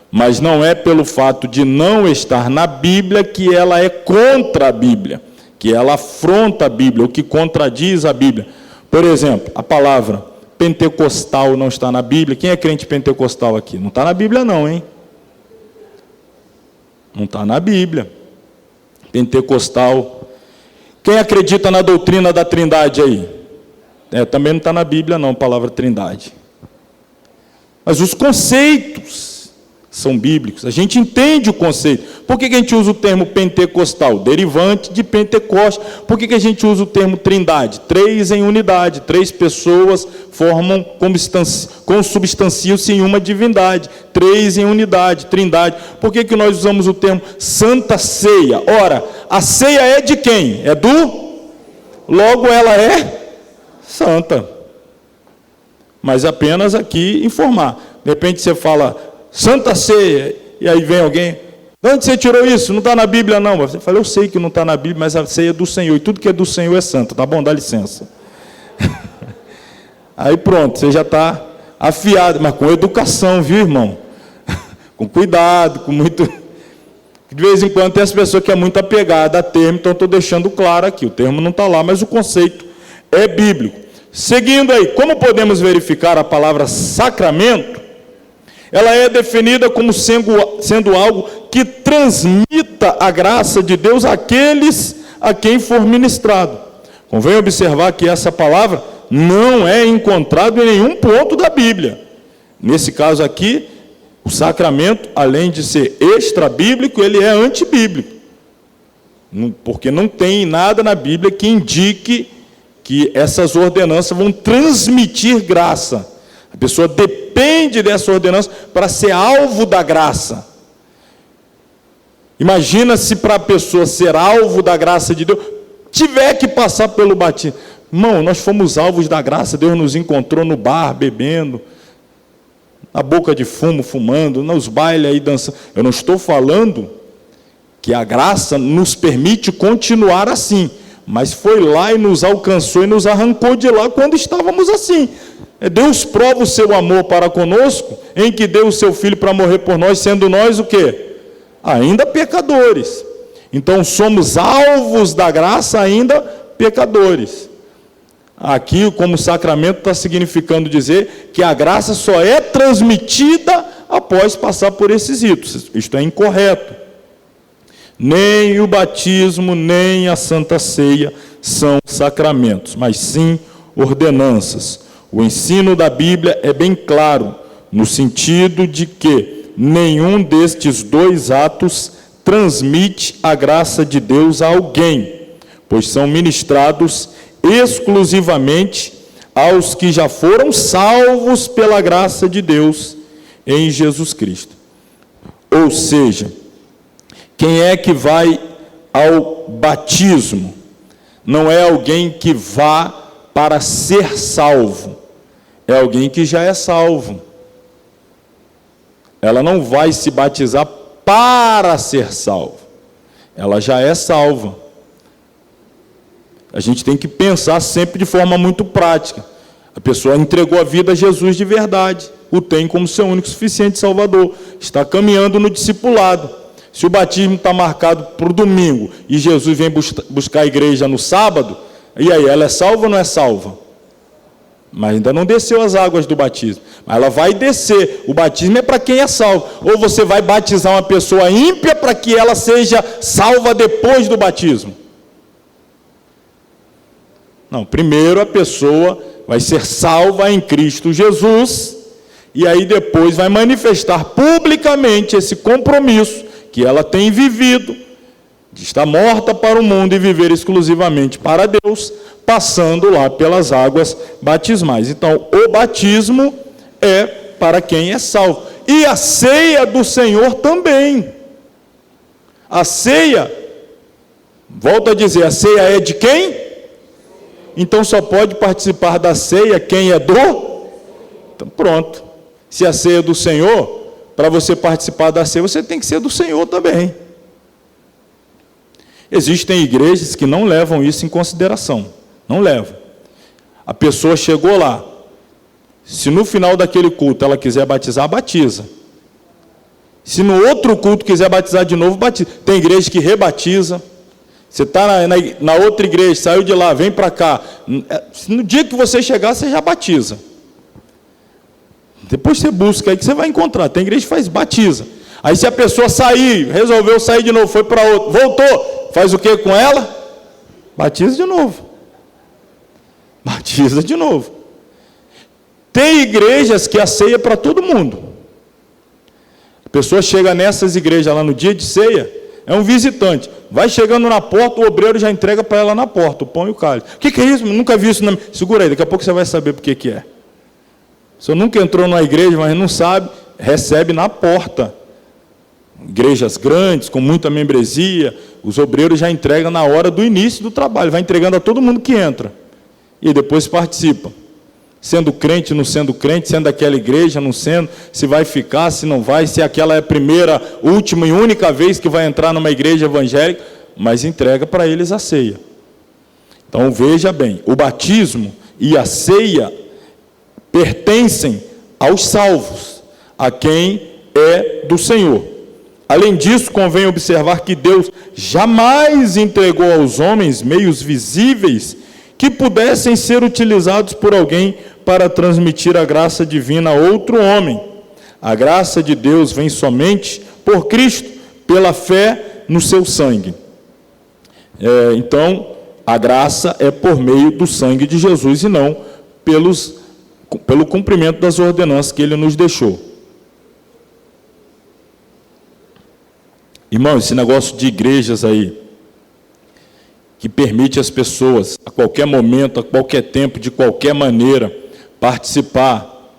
A: mas não é pelo fato de não estar na Bíblia que ela é contra a Bíblia, que ela afronta a Bíblia, o que contradiz a Bíblia. Por exemplo, a palavra pentecostal não está na Bíblia. Quem é crente pentecostal aqui? Não está na Bíblia não, hein? Não está na Bíblia. Pentecostal. Quem acredita na doutrina da Trindade aí? Também não está na Bíblia não, a palavra Trindade. Mas os conceitos são bíblicos. A gente entende o conceito. Por que a gente usa o termo pentecostal? Derivante de Pentecoste. Por que a gente usa o termo trindade? 3 em unidade. 3 pessoas formam, consubstanciam-se em uma divindade. 3 em unidade, trindade. Por que nós usamos o termo Santa Ceia? Ora, a ceia é de quem? É do? Logo ela é santa. Mas apenas aqui informar. De repente você fala Santa Ceia, e aí vem alguém, de onde você tirou isso? Não está na Bíblia não. Você fala, eu sei que não está na Bíblia, mas a ceia é do Senhor, e tudo que é do Senhor é santo, tá bom? Dá licença. Aí pronto, você já está afiado, mas com educação, viu, irmão? Com cuidado, com muito... De vez em quando tem as pessoas que é muito apegada a termo, então estou deixando claro aqui, o termo não está lá, mas o conceito é bíblico. Seguindo aí, como podemos verificar a palavra sacramento? Ela é definida como sendo algo que transmita a graça de Deus àqueles a quem for ministrado. Convém observar que essa palavra não é encontrada em nenhum ponto da Bíblia. Nesse caso aqui, o sacramento, além de ser extra-bíblico, ele é antibíblico. Porque não tem nada na Bíblia que indique que essas ordenanças vão transmitir graça. A pessoa depende dessa ordenança para ser alvo da graça. Imagina se para a pessoa ser alvo da graça de Deus, tiver que passar pelo batismo. Irmão, nós fomos alvos da graça, Deus nos encontrou no bar, bebendo, na boca de fumo, fumando, nos bailes aí dançando. Eu não estou falando que a graça nos permite continuar assim, mas foi lá e nos alcançou e nos arrancou de lá quando estávamos assim. Deus prova o seu amor para conosco, em que deu o seu Filho para morrer por nós, sendo nós o quê? Ainda pecadores. Então somos alvos da graça ainda pecadores. Aqui, como sacramento, está significando dizer que a graça só é transmitida após passar por esses ritos. Isto é incorreto. Nem o batismo, nem a Santa Ceia são sacramentos, mas sim ordenanças. O ensino da Bíblia é bem claro, no sentido de que nenhum destes 2 atos transmite a graça de Deus a alguém, pois são ministrados exclusivamente aos que já foram salvos pela graça de Deus em Jesus Cristo. Ou seja, quem é que vai ao batismo? Não é alguém que vá para ser salvo, é alguém que já é salvo. Ela não vai se batizar para ser salvo, ela já é salva. A gente tem que pensar sempre de forma muito prática. A pessoa entregou a vida a Jesus de verdade, o tem como seu único e suficiente Salvador, está caminhando no discipulado. Se o batismo está marcado para o domingo e Jesus vem buscar a igreja no sábado, e aí, ela é salva ou não é salva? Mas ainda não desceu as águas do batismo. Mas ela vai descer. O batismo é para quem é salvo. Ou você vai batizar uma pessoa ímpia para que ela seja salva depois do batismo? Não, primeiro a pessoa vai ser salva em Cristo Jesus, e aí depois vai manifestar publicamente esse compromisso que ela tem vivido, de estar morta para o mundo e viver exclusivamente para Deus, passando lá pelas águas batismais. Então, o batismo é para quem é salvo. E a ceia do Senhor também. A ceia, volto a dizer, a ceia é de quem? Então só pode participar da ceia quem é do? Então pronto. Se a ceia é do Senhor, para você participar da ceia, você tem que ser do Senhor também. Existem igrejas que não levam isso em consideração. Não levam. A pessoa chegou lá. Se no final daquele culto ela quiser batizar, batiza. Se no outro culto quiser batizar de novo, batiza. Tem igreja que rebatiza. Você está na outra igreja, saiu de lá, vem para cá. No dia que você chegar, você já batiza. Depois você busca aí que você vai encontrar. Tem igreja que faz batiza. Aí se a pessoa sair, resolveu sair de novo, foi para outro, voltou, faz o que com ela? Batiza de novo. Batiza de novo. Tem igrejas que a ceia é para todo mundo. A pessoa chega nessas igrejas lá no dia de ceia, é um visitante. Vai chegando na porta, o obreiro já entrega para ela na porta, o pão e o cálice. O que é isso? Nunca vi isso. Segura aí, daqui a pouco você vai saber por que é. Você nunca entrou numa igreja, mas não sabe, recebe na porta. Igrejas grandes, com muita membresia, os obreiros já entregam na hora do início do trabalho, vai entregando a todo mundo que entra. E depois participa. Sendo crente, não sendo crente, sendo daquela igreja, não sendo, se vai ficar, se não vai, se aquela é a primeira, última e única vez que vai entrar numa igreja evangélica, mas entrega para eles a ceia. Então veja bem, o batismo e a ceia pertencem aos salvos, a quem é do Senhor. Além disso, convém observar que Deus jamais entregou aos homens meios visíveis que pudessem ser utilizados por alguém para transmitir a graça divina a outro homem. A graça de Deus vem somente por Cristo, pela fé no seu sangue. Então, a graça é por meio do sangue de Jesus e não pelo cumprimento das ordenanças que ele nos deixou. Irmão, esse negócio de igrejas aí, que permite as pessoas, a qualquer momento, a qualquer tempo, de qualquer maneira, participar.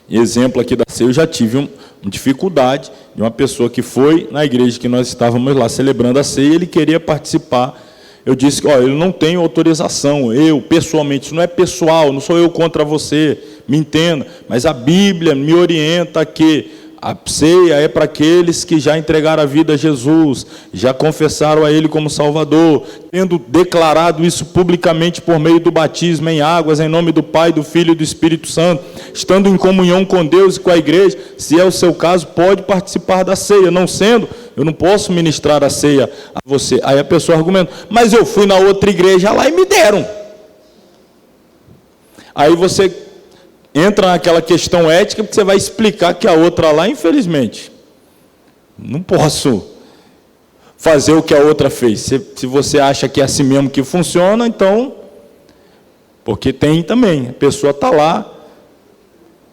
A: Exemplo aqui da ceia, eu já tive uma dificuldade de uma pessoa que foi na igreja que nós estávamos lá celebrando a ceia, ele queria participar. Eu disse que ele não tem autorização, eu pessoalmente, isso não é pessoal, não sou eu contra você, me entenda, mas a Bíblia me orienta que a ceia é para aqueles que já entregaram a vida a Jesus, já confessaram a Ele como Salvador, tendo declarado isso publicamente por meio do batismo em águas, em nome do Pai, do Filho e do Espírito Santo, estando em comunhão com Deus e com a igreja. Se é o seu caso, pode participar da ceia. Não sendo, eu não posso ministrar a ceia a você. Aí a pessoa argumenta, mas eu fui na outra igreja lá e me deram. Aí você entra naquela questão ética, porque você vai explicar que a outra lá, infelizmente, não posso fazer o que a outra fez. Se você acha que é assim mesmo que funciona, então, porque tem também, a pessoa está lá,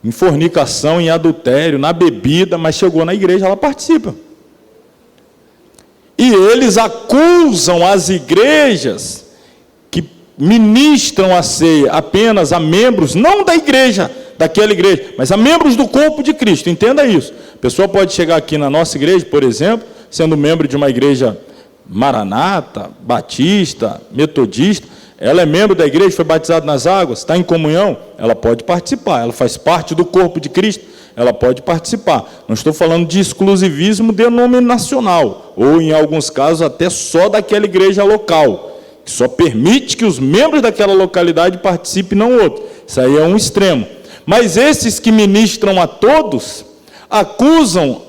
A: em fornicação, em adultério, na bebida, mas chegou na igreja, ela participa. E eles acusam as igrejas que ministram a ceia apenas a membros, não da igreja, daquela igreja, mas a membros do corpo de Cristo. Entenda isso. A pessoa pode chegar aqui na nossa igreja, por exemplo, sendo membro de uma igreja maranata, batista, metodista, ela é membro da igreja, foi batizada nas águas, está em comunhão, ela pode participar, ela faz parte do corpo de Cristo, ela pode participar. Não estou falando de exclusivismo denominacional, ou em alguns casos até só daquela igreja local, que só permite que os membros daquela localidade participem, não outro. Isso aí é um extremo. Mas esses que ministram a todos, acusam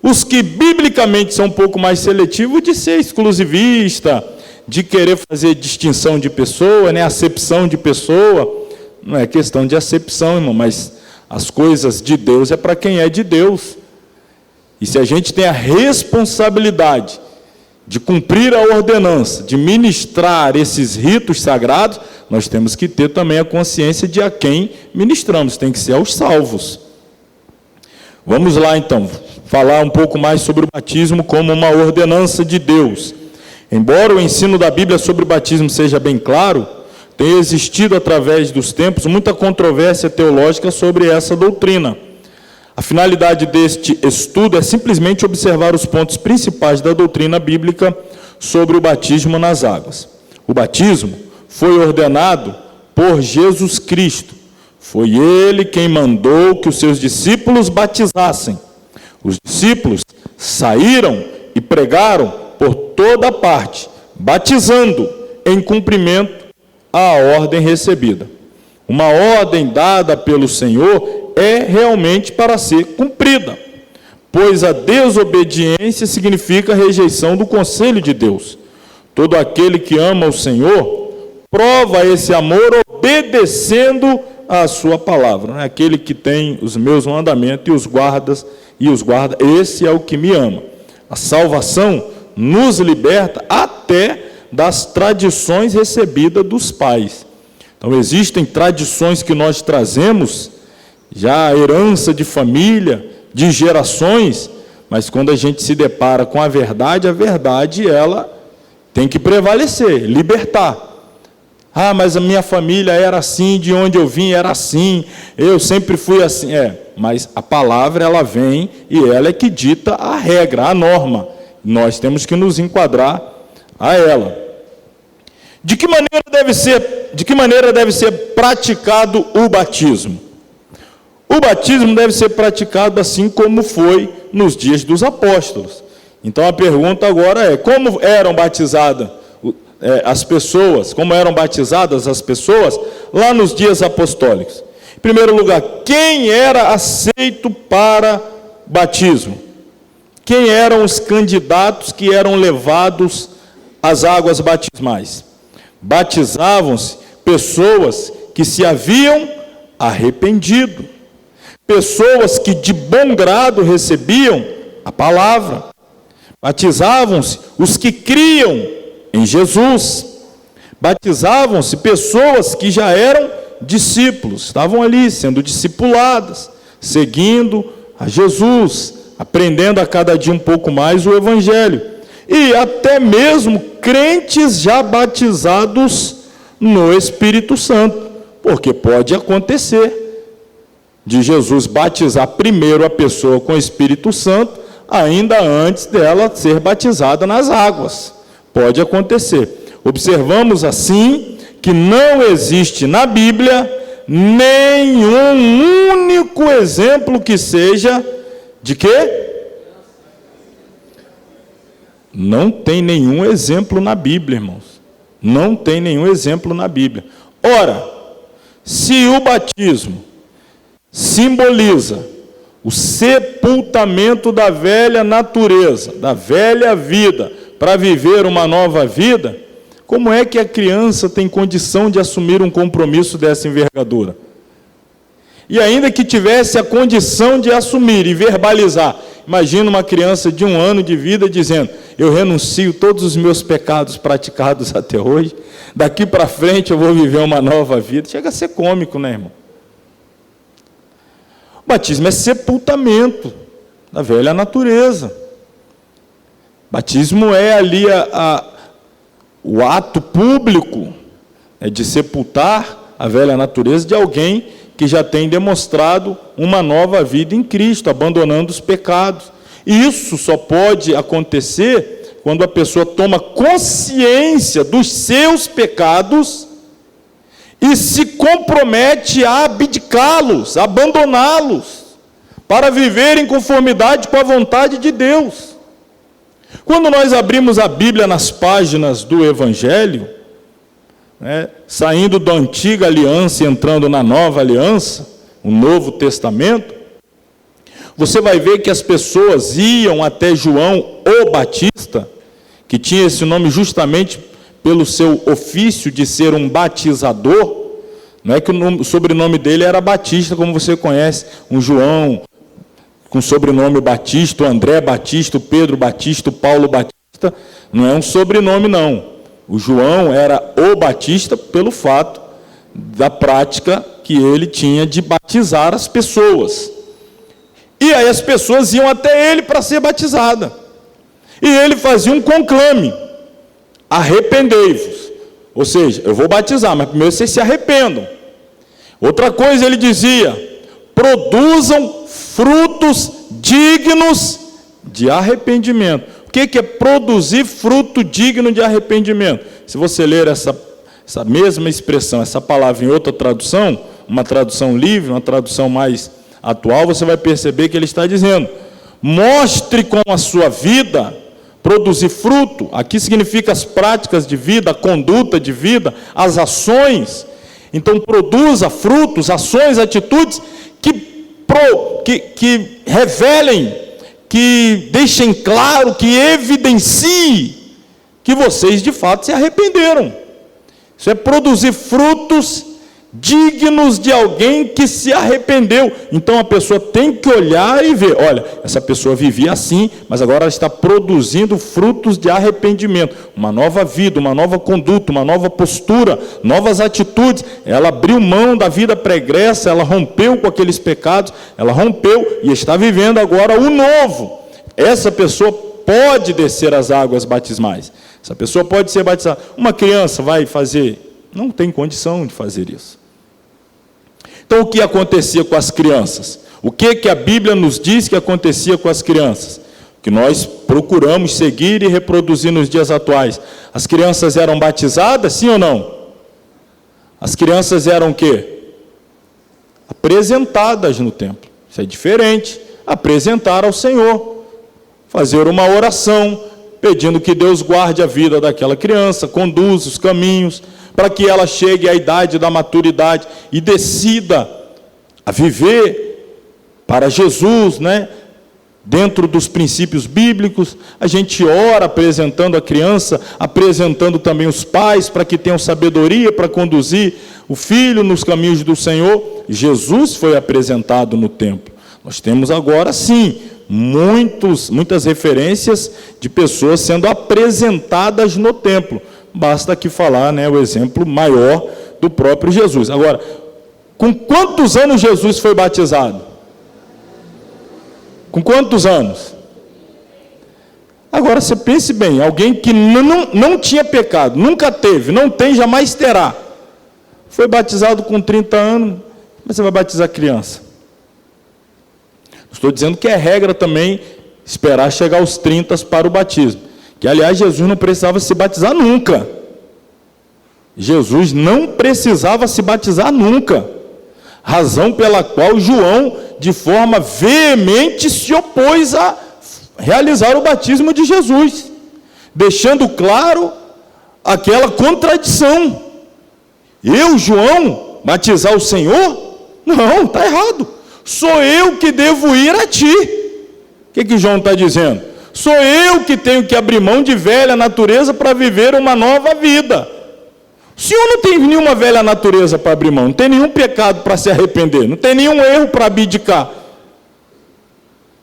A: os que biblicamente são um pouco mais seletivos de ser exclusivista, de querer fazer distinção de pessoa, né? Acepção de pessoa. Não é questão de acepção, irmão, mas as coisas de Deus é para quem é de Deus. E se a gente tem a responsabilidade de cumprir a ordenança, de ministrar esses ritos sagrados, nós temos que ter também a consciência de a quem ministramos, tem que ser aos salvos. Vamos lá então, falar um pouco mais sobre o batismo como uma ordenança de Deus. Embora o ensino da Bíblia sobre o batismo seja bem claro, tem existido através dos tempos muita controvérsia teológica sobre essa doutrina. A finalidade deste estudo é simplesmente observar os pontos principais da doutrina bíblica sobre o batismo nas águas. O batismo foi ordenado por Jesus Cristo. Foi Ele quem mandou que os seus discípulos batizassem. Os discípulos saíram e pregaram por toda parte, batizando em cumprimento à ordem recebida. Uma ordem dada pelo Senhor é realmente para ser cumprida, pois a desobediência significa a rejeição do conselho de Deus. Todo aquele que ama o Senhor prova esse amor obedecendo a sua palavra. Não é aquele que tem os meus mandamentos e os guarda, esse é o que me ama. A salvação nos liberta até das tradições recebidas dos pais. Então existem tradições que nós trazemos, já a herança de família, de gerações, Mas quando a gente se depara com a verdade ela tem que prevalecer, libertar. Ah, mas a minha família era assim, de onde eu vim era assim, eu sempre fui assim. Mas a palavra ela vem e ela é que dita a regra, a norma. Nós temos que nos enquadrar a ela. De que maneira deve ser praticado o batismo? O batismo deve ser praticado assim como foi nos dias dos apóstolos. Então a pergunta agora é: como eram batizadas as pessoas? Como eram batizadas as pessoas lá nos dias apostólicos? Em primeiro lugar, quem era aceito para batismo? Quem eram os candidatos que eram levados às águas batismais? Batizavam-se pessoas que se haviam arrependido, pessoas que de bom grado recebiam a palavra. Batizavam-se os que criam em Jesus. Batizavam-se pessoas que já eram discípulos, estavam ali sendo discipuladas, seguindo a Jesus, aprendendo a cada dia um pouco mais o Evangelho. E até mesmo crentes já batizados no Espírito Santo, porque pode acontecer de Jesus batizar primeiro a pessoa com o Espírito Santo, ainda antes dela ser batizada nas águas. Pode acontecer. Observamos assim que não existe na Bíblia nenhum único exemplo que seja de quê? Não tem nenhum exemplo na Bíblia, irmãos. Não tem nenhum exemplo na Bíblia. Ora, se o batismo simboliza o sepultamento da velha natureza, da velha vida, para viver uma nova vida, como é que a criança tem condição de assumir um compromisso dessa envergadura? E ainda que tivesse a condição de assumir e verbalizar, imagina uma criança de 1 ano de vida dizendo: eu renuncio todos os meus pecados praticados até hoje, daqui para frente eu vou viver uma nova vida. Chega a ser cômico, né, irmão? O batismo é sepultamento da velha natureza. Batismo é ali o ato público de sepultar a velha natureza de alguém que já tem demonstrado uma nova vida em Cristo, abandonando os pecados. E isso só pode acontecer quando a pessoa toma consciência dos seus pecados e se compromete a abdicá-los, a abandoná-los, para viver em conformidade com a vontade de Deus. Quando nós abrimos a Bíblia nas páginas do Evangelho, saindo da antiga aliança e entrando na nova aliança, o Novo Testamento, você vai ver que as pessoas iam até João o Batista, que tinha esse nome justamente pelo seu ofício de ser um batizador. Não é que o sobrenome dele era Batista, como você conhece, um João com sobrenome Batista, o André Batista, o Pedro Batista, o Paulo Batista. Não é um sobrenome, não. O João era o Batista pelo fato da prática que ele tinha de batizar as pessoas. E aí as pessoas iam até ele para ser batizada. E ele fazia um conclame: arrependei-vos. Ou seja, eu vou batizar, mas primeiro vocês se arrependam. Outra coisa ele dizia: produzam frutos dignos de arrependimento. O que é produzir fruto digno de arrependimento? Se você ler essa mesma expressão, essa palavra em outra tradução, uma tradução livre, uma tradução mais atual, você vai perceber que ele está dizendo: mostre com a sua vida produzir fruto. Aqui significa as práticas de vida, a conduta de vida, as ações. Então produza frutos, ações, atitudes que revelem, que deixem claro, que evidenciem que vocês de fato se arrependeram. Isso é produzir frutos dignos de alguém que se arrependeu. Então a pessoa tem que olhar e ver: olha, essa pessoa vivia assim, mas agora ela está produzindo frutos de arrependimento, uma nova vida, uma nova conduta, uma nova postura, novas atitudes. Ela abriu mão da vida pregressa, ela rompeu com aqueles pecados, ela rompeu e está vivendo agora o novo. essa pessoa pode descer as águas batismais. Essa pessoa pode ser batizada. Uma criança vai fazer? Não tem condição de fazer isso. Então, o que acontecia com as crianças? O que a Bíblia nos diz que acontecia com as crianças? Que nós procuramos seguir e reproduzir nos dias atuais. As crianças eram batizadas, sim ou não? As crianças eram o quê? Apresentadas no templo. Isso é diferente. Apresentar ao Senhor. Fazer uma oração, pedindo que Deus guarde a vida daquela criança, conduza os caminhos, para que ela chegue à idade da maturidade e decida a viver para Jesus, dentro dos princípios bíblicos. A gente ora apresentando a criança, apresentando também os pais, para que tenham sabedoria para conduzir o filho nos caminhos do Senhor. Jesus foi apresentado no templo. Nós temos agora, sim, muitas referências de pessoas sendo apresentadas no templo. Basta aqui falar, o exemplo maior do próprio Jesus. Agora, com quantos anos Jesus foi batizado? Com quantos anos? Agora, você pense bem, alguém que não tinha pecado, nunca teve, não tem, jamais terá, foi batizado com 30 anos, mas você vai batizar criança? Estou dizendo que é regra também esperar chegar aos 30 para o batismo. Que, aliás, Jesus não precisava se batizar nunca. Jesus não precisava se batizar nunca. Razão pela qual João, de forma veemente, se opôs a realizar o batismo de Jesus, deixando claro aquela contradição. Eu, João, batizar o Senhor? Não, está errado. Sou eu que devo ir a ti. O que João está dizendo? Sou eu que tenho que abrir mão de velha natureza para viver uma nova vida. O Senhor não tem nenhuma velha natureza para abrir mão, não tem nenhum pecado para se arrepender, não tem nenhum erro para abdicar.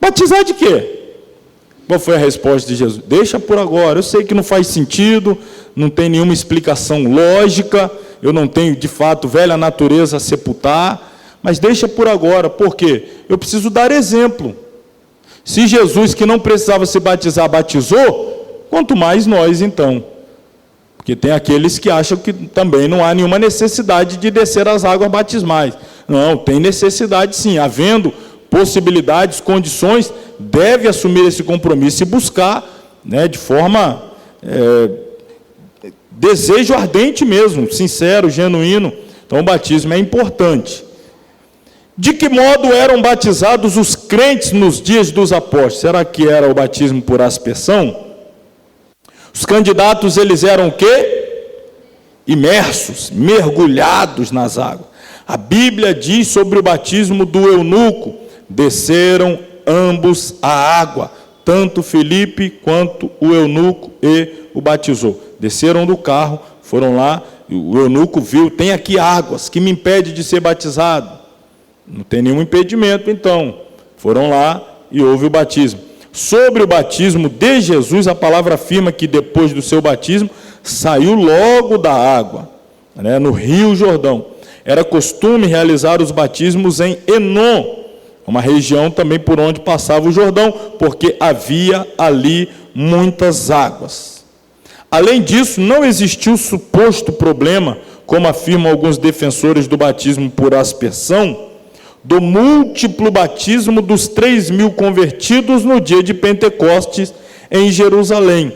A: Batizar de quê? Qual foi a resposta de Jesus? Deixa por agora, eu sei que não faz sentido, não tem nenhuma explicação lógica, eu não tenho de fato velha natureza a sepultar, mas deixa por agora. Por quê? Eu preciso dar exemplo. Se Jesus, que não precisava se batizar, batizou, quanto mais nós então. Porque tem aqueles que acham que também não há nenhuma necessidade de descer as águas batismais. Não, tem necessidade sim. Havendo possibilidades, condições, deve assumir esse compromisso e buscar, de forma, desejo ardente mesmo, sincero, genuíno. Então o batismo é importante. De que modo eram batizados os crentes nos dias dos apóstolos? Será que era o batismo por aspersão? Os candidatos, eles eram o quê? Imersos, mergulhados nas águas. A Bíblia diz sobre o batismo do eunuco: desceram ambos à água, tanto Filipe quanto o eunuco, e o batizou. Desceram do carro, foram lá, e o eunuco viu: tem aqui águas, que me impede de ser batizado? Não tem nenhum impedimento, então. Foram lá e houve o batismo. Sobre o batismo de Jesus, a palavra afirma que depois do seu batismo, saiu logo da água, no Rio Jordão. Era costume realizar os batismos em Enom, uma região também por onde passava o Jordão, porque havia ali muitas águas. Além disso, não existiu suposto problema, como afirmam alguns defensores do batismo por aspersão, do múltiplo batismo dos 3.000 convertidos no dia de Pentecostes em Jerusalém.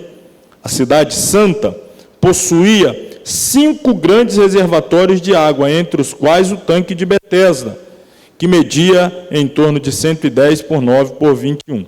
A: A cidade santa possuía 5 grandes reservatórios de água, entre os quais o tanque de Betesda, que media em torno de 110 por 9 por 21.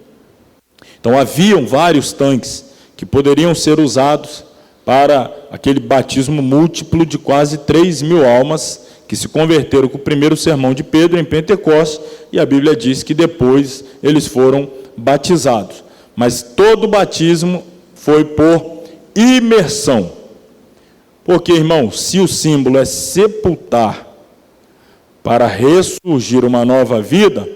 A: Então haviam vários tanques que poderiam ser usados para aquele batismo múltiplo de quase 3.000 almas que se converteram com o primeiro sermão de Pedro em Pentecostes, e a Bíblia diz que depois eles foram batizados. Mas todo batismo foi por imersão. Porque, irmão, se o símbolo é sepultar para ressurgir uma nova vida,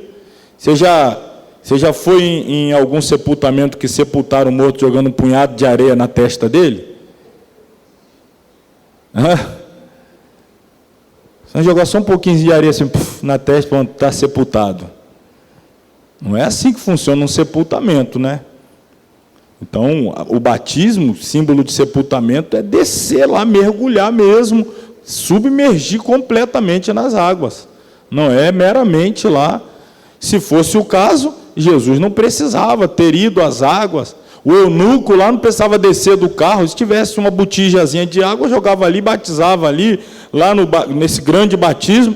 A: você já foi em algum sepultamento que sepultaram o morto jogando um punhado de areia na testa dele? Você jogar só um pouquinho de areia assim, na testa, para onde está sepultado. Não é assim que funciona um sepultamento, né? Então, o batismo, símbolo de sepultamento, é descer lá, mergulhar mesmo, submergir completamente nas águas. Não é meramente lá. Se fosse o caso, Jesus não precisava ter ido às águas. O eunuco lá não precisava descer do carro. Se tivesse uma botijazinha de água, jogava ali, batizava ali, lá nesse grande batismo.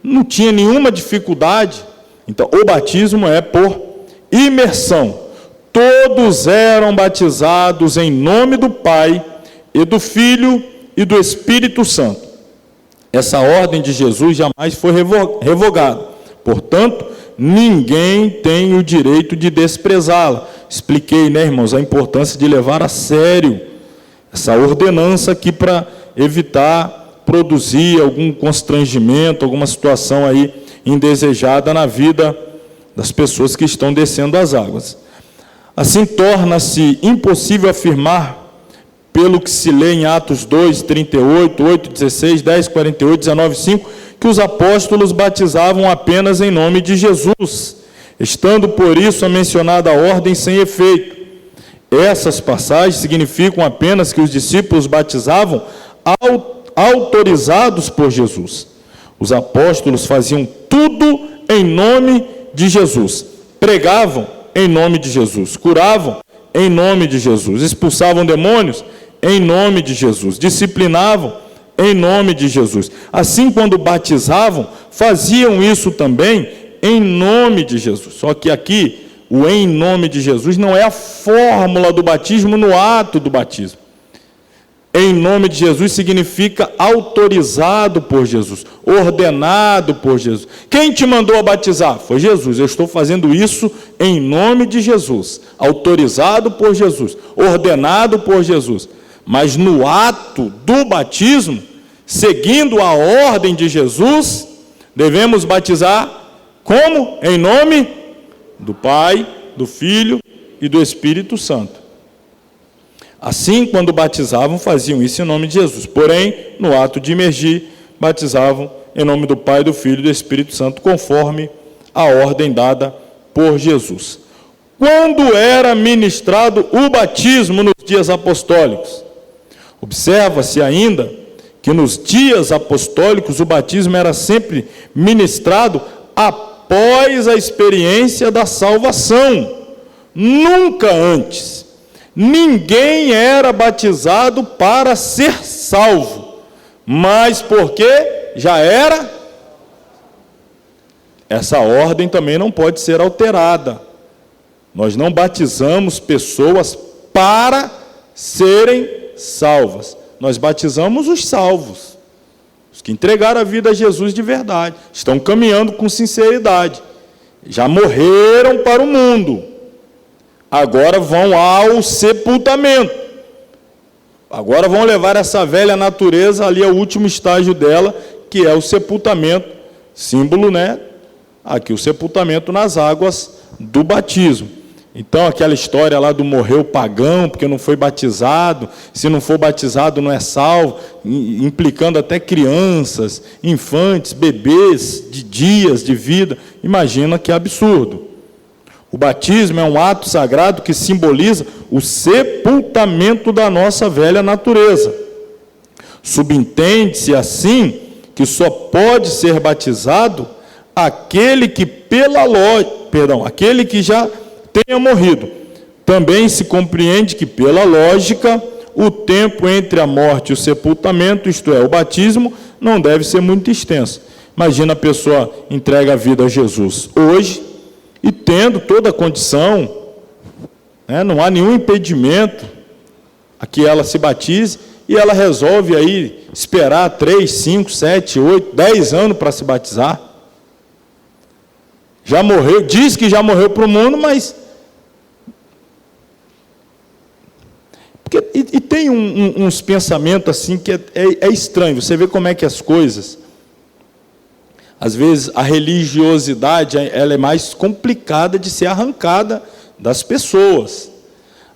A: Não tinha nenhuma dificuldade. Então, o batismo é por imersão. Todos eram batizados em nome do Pai, e do Filho, e do Espírito Santo. Essa ordem de Jesus jamais foi revogada. Portanto, ninguém tem o direito de desprezá-la. Expliquei, né, irmãos, a importância de levar a sério essa ordenança aqui para evitar produzir algum constrangimento, alguma situação aí indesejada na vida das pessoas que estão descendo as águas. Assim, torna-se impossível afirmar, pelo que se lê em Atos 2, 38, 8, 16, 10, 48, 19, 5, que os apóstolos batizavam apenas em nome de Jesus, estando por isso a mencionada ordem sem efeito. Essas passagens significam apenas que os discípulos batizavam autorizados por Jesus. Os apóstolos faziam tudo em nome de Jesus, pregavam em nome de Jesus, curavam em nome de Jesus, expulsavam demônios em nome de Jesus, disciplinavam em nome de Jesus. Assim, quando batizavam, faziam isso também em nome de Jesus. Só que aqui, o em nome de Jesus não é a fórmula do batismo no ato do batismo. Em nome de Jesus significa autorizado por Jesus, ordenado por Jesus. Quem te mandou a batizar? Foi Jesus. Eu estou fazendo isso em nome de Jesus, autorizado por Jesus, ordenado por Jesus. Mas no ato do batismo, seguindo a ordem de Jesus, devemos batizar como? Em nome do Pai, do Filho e do Espírito Santo. Assim, quando batizavam, faziam isso em nome de Jesus. Porém, no ato de imergir, batizavam em nome do Pai, do Filho e do Espírito Santo, conforme a ordem dada por Jesus. Quando era ministrado o batismo nos dias apostólicos? Observa-se ainda que nos dias apostólicos o batismo era sempre ministrado após a experiência da salvação, nunca antes. Ninguém era batizado para ser salvo, mas porque já era. Essa ordem também não pode ser alterada. Nós não batizamos pessoas para serem salvas. Nós batizamos os salvos, os que entregaram a vida a Jesus de verdade, estão caminhando com sinceridade, já morreram para o mundo. Agora vão ao sepultamento. Agora vão levar essa velha natureza ali ao último estágio dela, que é o sepultamento, símbolo, né? Aqui o sepultamento nas águas do batismo. Então aquela história lá do morreu pagão, porque não foi batizado, se não for batizado não é salvo, implicando até crianças, infantes, bebês de dias de vida. Imagina que absurdo. O batismo é um ato sagrado que simboliza o sepultamento da nossa velha natureza. Subentende-se assim que só pode ser batizado aquele que aquele que já tenha morrido. Também se compreende que, pela lógica, o tempo entre a morte e o sepultamento, isto é, o batismo, não deve ser muito extenso. Imagina a pessoa entrega a vida a Jesus hoje, e tendo toda a condição, né, não há nenhum impedimento a que ela se batize, e ela resolve aí esperar 3, 5, 7, 8, 10 anos para se batizar. Já morreu, diz que já morreu para o mundo, mas... E tem uns pensamentos assim que é estranho, você vê como é que as coisas... Às vezes a religiosidade ela é mais complicada de ser arrancada das pessoas.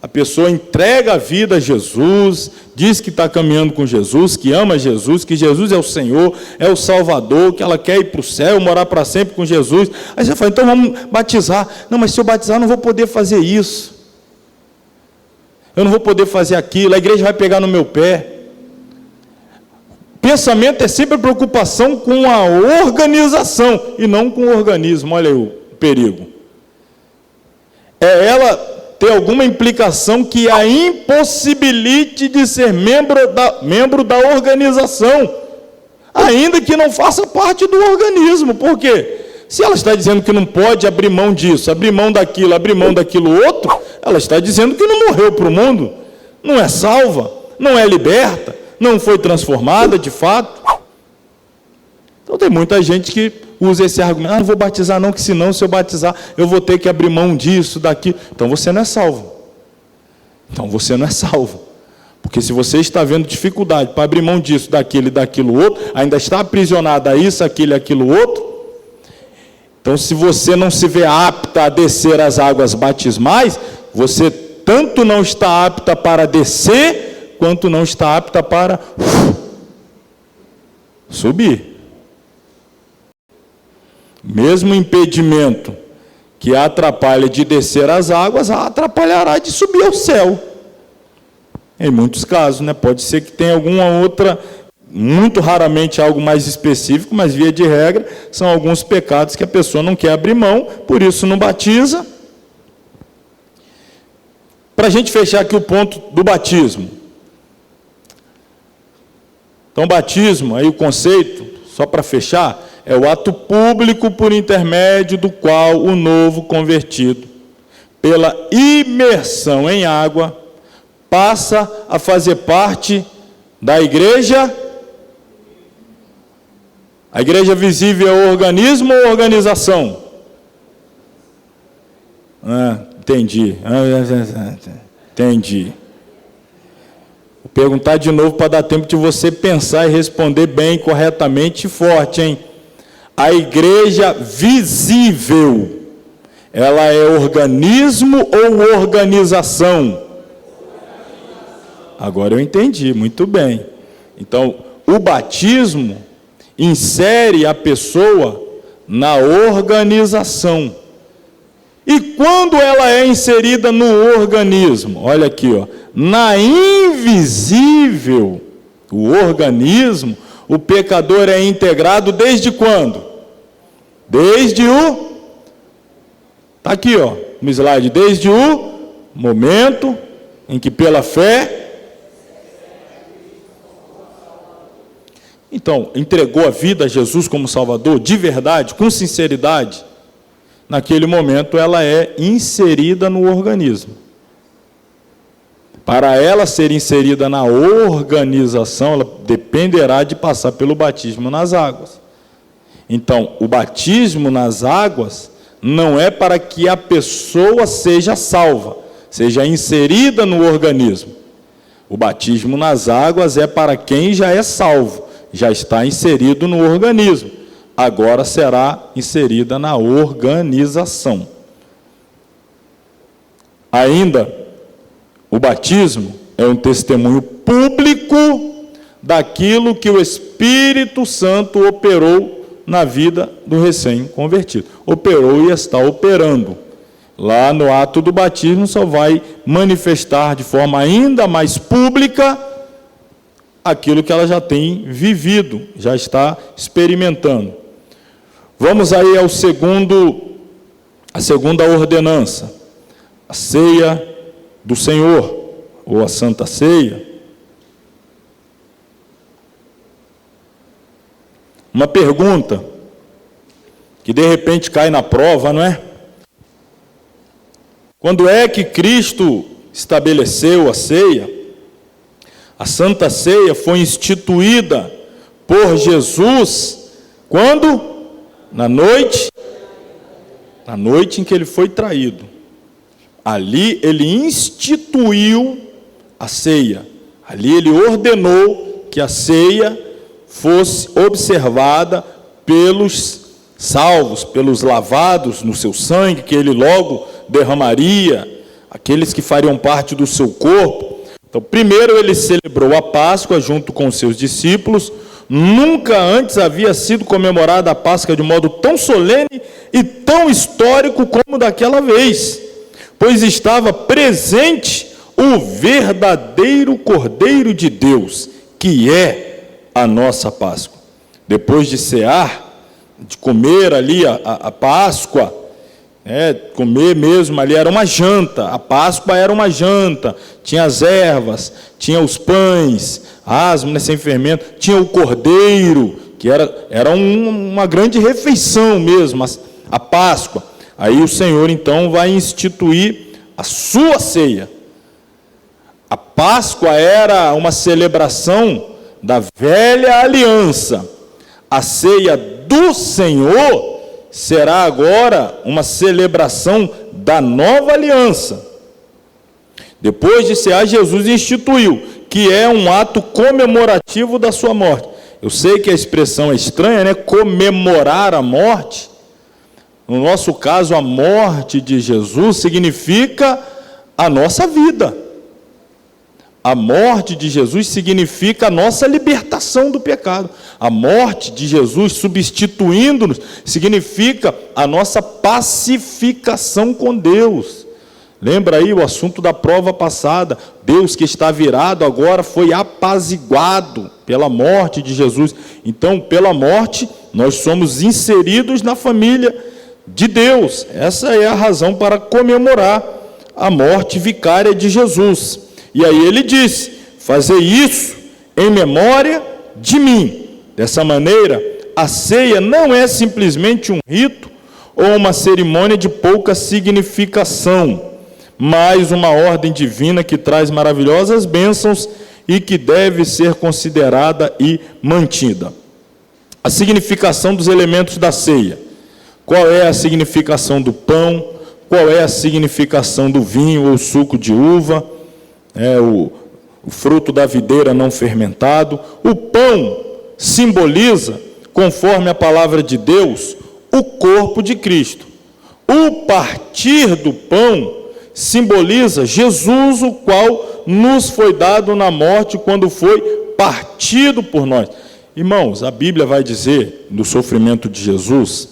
A: A pessoa entrega a vida a Jesus, diz que está caminhando com Jesus, que ama Jesus, que Jesus é o Senhor, é o Salvador, que ela quer ir para o céu, morar para sempre com Jesus. Aí você fala, então vamos batizar. Não, mas se eu batizar, eu não vou poder fazer isso. Eu não vou poder fazer aquilo, a igreja vai pegar no meu pé. Pensamento é sempre preocupação com a organização e não com o organismo. Olha aí o perigo. É ela ter alguma implicação que a impossibilite de ser membro da organização, ainda que não faça parte do organismo. Por quê? Se ela está dizendo que não pode abrir mão disso, abrir mão daquilo outro, ela está dizendo que não morreu para o mundo, não é salva, não é liberta, não foi transformada de fato. Então tem muita gente que usa esse argumento, não vou batizar não, que senão se eu batizar eu vou ter que abrir mão disso, daquilo. Então você não é salvo. Porque se você está vendo dificuldade para abrir mão disso, daquilo e daquilo outro, ainda está aprisionado a isso, aquilo e aquilo outro, então se você não se vê apta a descer as águas batismais, você tanto não está apta para descer, quanto não está apta para subir. Mesmo impedimento que a atrapalha de descer as águas, a atrapalhará de subir ao céu. Em muitos casos, né? Pode ser que tenha alguma outra, muito raramente algo mais específico, mas via de regra, são alguns pecados que a pessoa não quer abrir mão, por isso não batiza. Para a gente fechar aqui o ponto do batismo. Então, batismo, aí o conceito, só para fechar, é o ato público por intermédio do qual o novo convertido, pela imersão em água, passa a fazer parte da igreja. A igreja visível é o organismo ou organização? Entendi. Vou perguntar de novo para dar tempo de você pensar e responder bem, corretamente e forte, hein? A igreja visível, ela é organismo ou organização? Agora eu entendi, muito bem. Então, o batismo insere a pessoa na organização. E quando ela é inserida no organismo? Olha aqui, ó, na invisível, o organismo, o pecador é integrado desde quando? Desde o... Está aqui, ó, no slide. Desde o momento em que pela fé... Então, entregou a vida a Jesus como Salvador, de verdade, com sinceridade. Naquele momento ela é inserida no organismo. Para ela ser inserida na organização, ela dependerá de passar pelo batismo nas águas. Então, o batismo nas águas não é para que a pessoa seja salva, seja inserida no organismo. O batismo nas águas é para quem já é salvo, já está inserido no organismo. Agora será inserida na organização. Ainda, o batismo é um testemunho público daquilo que o Espírito Santo operou na vida do recém-convertido. Operou e está operando. Lá no ato do batismo só vai manifestar de forma ainda mais pública aquilo que ela já tem vivido, já está experimentando. Vamos aí a segunda ordenança, a ceia do Senhor, ou a Santa Ceia. Uma pergunta que de repente cai na prova, não é? Quando é que Cristo estabeleceu a ceia? A Santa Ceia foi instituída por Jesus quando? Na noite em que ele foi traído. Ali ele instituiu a ceia. Ali ele ordenou que a ceia fosse observada pelos salvos, pelos lavados no seu sangue, que ele logo derramaria aqueles que fariam parte do seu corpo. Então, primeiro ele celebrou a Páscoa junto com os seus discípulos. Nunca antes havia sido comemorada a Páscoa de modo tão solene e tão histórico como daquela vez, pois estava presente o verdadeiro Cordeiro de Deus, que é a nossa Páscoa. Depois de cear, de comer ali a Páscoa, comer mesmo ali, era uma janta. A Páscoa era uma janta, tinha as ervas, tinha os pães, asmo, sem fermento, tinha o cordeiro, que era uma grande refeição mesmo, a Páscoa. Aí o Senhor então vai instituir a sua ceia. A Páscoa era uma celebração da velha aliança. A ceia do Senhor será agora uma celebração da nova aliança. Depois de cear, Jesus instituiu que é um ato comemorativo da sua morte. Eu sei que a expressão é estranha, né? Comemorar a morte. No nosso caso, a morte de Jesus significa a nossa vida. A morte de Jesus significa a nossa libertação do pecado. A morte de Jesus substituindo-nos significa a nossa pacificação com Deus. Lembra aí o assunto da prova passada? Deus que está virado agora foi apaziguado pela morte de Jesus. Então, pela morte, nós somos inseridos na família de Deus. Essa é a razão para comemorar a morte vicária de Jesus. E aí ele disse: fazer isso em memória de mim. Dessa maneira, a ceia não é simplesmente um rito ou uma cerimônia de pouca significação, mas uma ordem divina que traz maravilhosas bênçãos e que deve ser considerada e mantida. A significação dos elementos da ceia. Qual é a significação do pão? Qual é a significação do vinho ou suco de uva? O fruto da videira não fermentado. O pão simboliza, conforme a palavra de Deus, o corpo de Cristo. O partir do pão simboliza Jesus, o qual nos foi dado na morte quando foi partido por nós. Irmãos, a Bíblia vai dizer, no sofrimento de Jesus,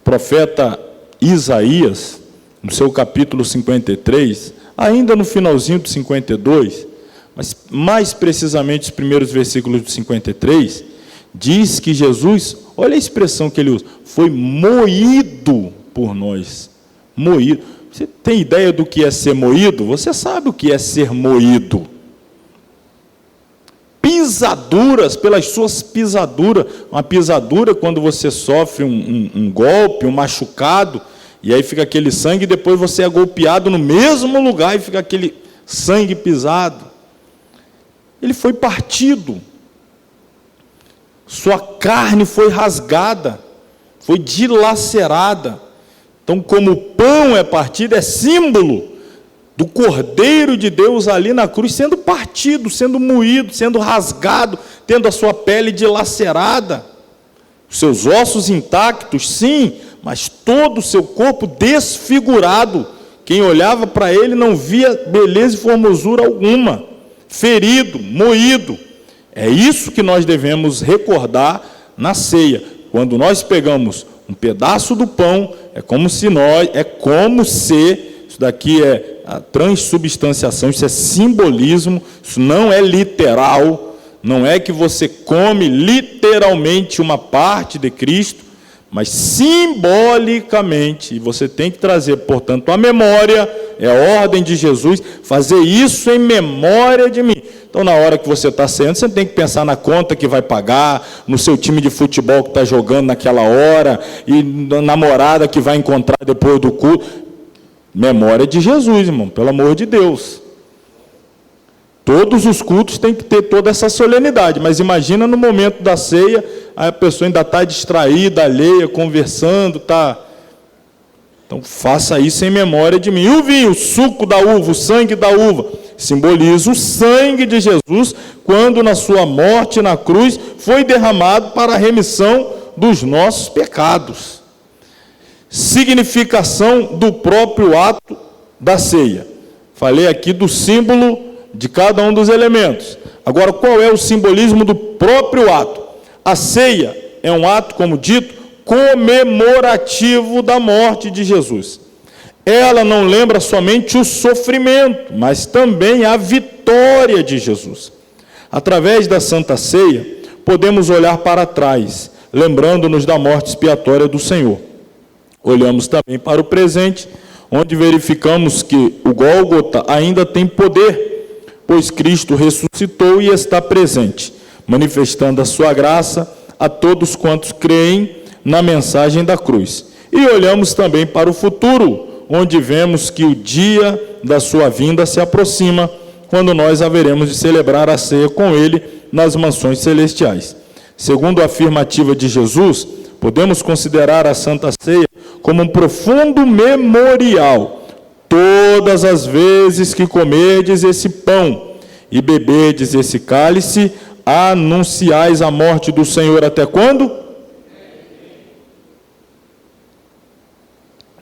A: o profeta Isaías, no seu capítulo 53, ainda no finalzinho do 52, mas mais precisamente os primeiros versículos do 53, diz que Jesus, olha a expressão que ele usa, foi moído por nós. Moído. Você tem ideia do que é ser moído? Você sabe o que é ser moído. Pisaduras, pelas suas pisaduras. Uma pisadura quando você sofre um golpe, um machucado, e aí fica aquele sangue, e depois você é golpeado no mesmo lugar e fica aquele sangue pisado. Ele foi partido. Sua carne foi rasgada, foi dilacerada. Então, como o pão é partido, é símbolo do Cordeiro de Deus ali na cruz, sendo partido, sendo moído, sendo rasgado, tendo a sua pele dilacerada, os seus ossos intactos, sim, mas todo o seu corpo desfigurado. Quem olhava para ele não via beleza e formosura alguma, ferido, moído. É isso que nós devemos recordar na ceia. Quando nós pegamos um pedaço do pão, é como se, isso daqui é a transubstanciação, isso é simbolismo, isso não é literal, não é que você come literalmente uma parte de Cristo, mas simbolicamente, e você tem que trazer, portanto, a memória, é a ordem de Jesus, fazer isso em memória de mim. Então, na hora que você está ceando, você tem que pensar na conta que vai pagar, no seu time de futebol que está jogando naquela hora, e na namorada que vai encontrar depois do culto. Memória de Jesus, irmão, pelo amor de Deus. Todos os cultos têm que ter toda essa solenidade, mas imagina no momento da ceia, a pessoa ainda está distraída, alheia, conversando, está... Então, faça isso em memória de mim. E o vinho, o suco da uva, o sangue da uva, simboliza o sangue de Jesus, quando na sua morte na cruz foi derramado para a remissão dos nossos pecados. Significação do próprio ato da ceia. Falei aqui do símbolo de cada um dos elementos. Agora, qual é o simbolismo do próprio ato? A ceia é um ato, como dito, comemorativo da morte de Jesus. Ela não lembra somente o sofrimento, mas também a vitória de Jesus. Através da Santa Ceia, podemos olhar para trás, lembrando-nos da morte expiatória do Senhor. Olhamos também para o presente, onde verificamos que o Gólgota ainda tem poder, pois Cristo ressuscitou e está presente, manifestando a sua graça a todos quantos creem na mensagem da cruz. E olhamos também para o futuro, onde vemos que o dia da sua vinda se aproxima, quando nós haveremos de celebrar a ceia com ele nas mansões celestiais. Segundo a afirmativa de Jesus, podemos considerar a Santa Ceia como um profundo memorial. Todas as vezes que comerdes esse pão e beberdes esse cálice, anunciais a morte do Senhor até quando?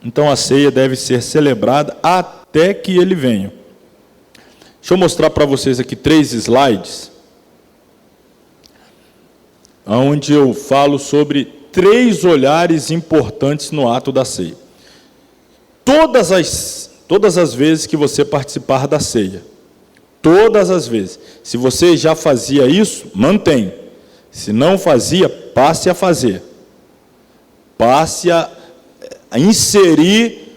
A: Então a ceia deve ser celebrada até que ele venha. Deixa eu mostrar para vocês aqui 3 slides, onde eu falo sobre 3 olhares importantes no ato da ceia. Todas as vezes que você participar da ceia, todas as vezes, se você já fazia isso, mantém. Se não fazia, passe a fazer. Passe a inserir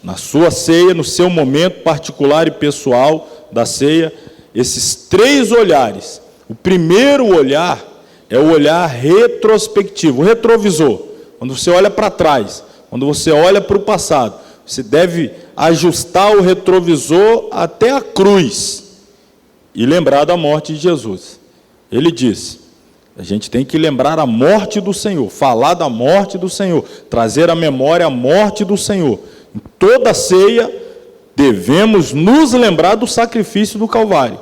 A: na sua ceia, no seu momento particular e pessoal da ceia, esses 3 olhares. O primeiro olhar é o olhar retrospectivo, o retrovisor. Quando você olha para trás, quando você olha para o passado, você deve ajustar o retrovisor até a cruz e lembrar da morte de Jesus. Ele disse, a gente tem que lembrar a morte do Senhor, falar da morte do Senhor, trazer à memória a morte do Senhor. Em toda ceia, devemos nos lembrar do sacrifício do Calvário.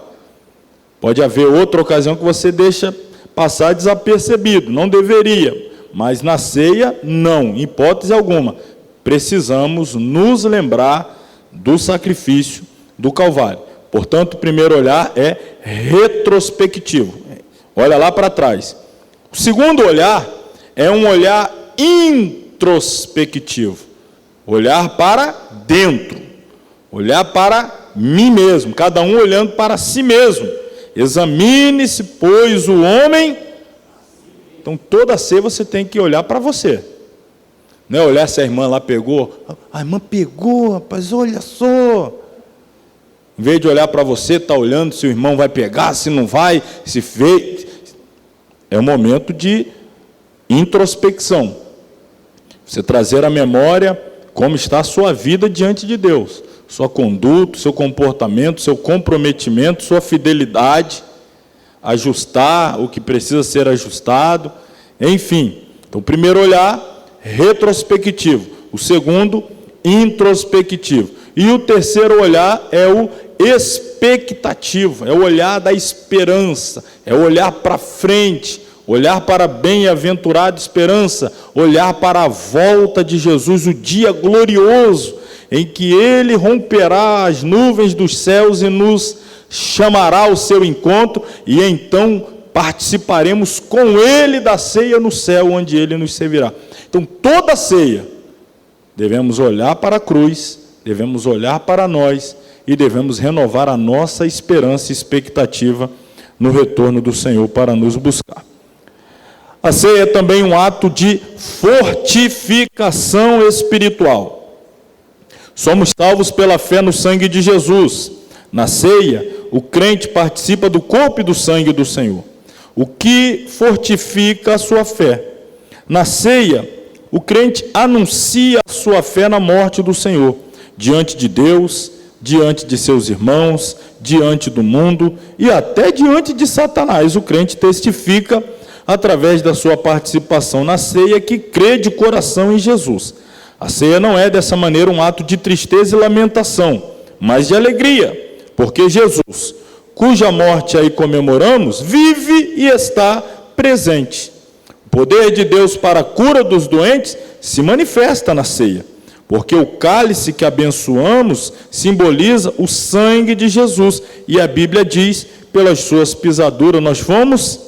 A: Pode haver outra ocasião que você deixa passar desapercebido, não deveria, mas na ceia, não, em hipótese alguma. Precisamos nos lembrar do sacrifício do Calvário. Portanto, o primeiro olhar é retrospectivo. Olha lá para trás. O segundo olhar é um olhar introspectivo. Olhar para dentro. Olhar para mim mesmo. Cada um olhando para si mesmo. Examine-se, pois, o homem. Então, toda ceia você tem que olhar para você. Não é olhar se a irmã lá pegou. A irmã pegou, rapaz, olha só. Em vez de olhar para você, está olhando se o irmão vai pegar, se não vai, se fez. É um momento de introspecção. Você trazer à memória como está a sua vida diante de Deus. Sua conduta, seu comportamento, seu comprometimento, sua fidelidade. Ajustar o que precisa ser ajustado. Enfim, então o primeiro olhar retrospectivo, o segundo, introspectivo. E o terceiro olhar é o expectativo, é o olhar da esperança, é o olhar para frente, olhar para a bem-aventurada esperança, olhar para a volta de Jesus, o dia glorioso, em que Ele romperá as nuvens dos céus e nos chamará ao seu encontro, e então participaremos com Ele da ceia no céu, onde Ele nos servirá. Então, toda ceia, devemos olhar para a cruz, devemos olhar para nós e devemos renovar a nossa esperança e expectativa no retorno do Senhor para nos buscar. A ceia é também um ato de fortificação espiritual. Somos salvos pela fé no sangue de Jesus. Na ceia, o crente participa do corpo e do sangue do Senhor, o que fortifica a sua fé. Na ceia, o crente anuncia a sua fé na morte do Senhor, diante de Deus, diante de seus irmãos, diante do mundo e até diante de Satanás. O crente testifica, através da sua participação na ceia, que crê de coração em Jesus. A ceia não é, dessa maneira, um ato de tristeza e lamentação, mas de alegria, porque Jesus, cuja morte aí comemoramos, vive e está presente. O poder de Deus para a cura dos doentes se manifesta na ceia. porque o cálice que abençoamos simboliza o sangue de Jesus, e a Bíblia diz, pelas suas pisaduras nós fomos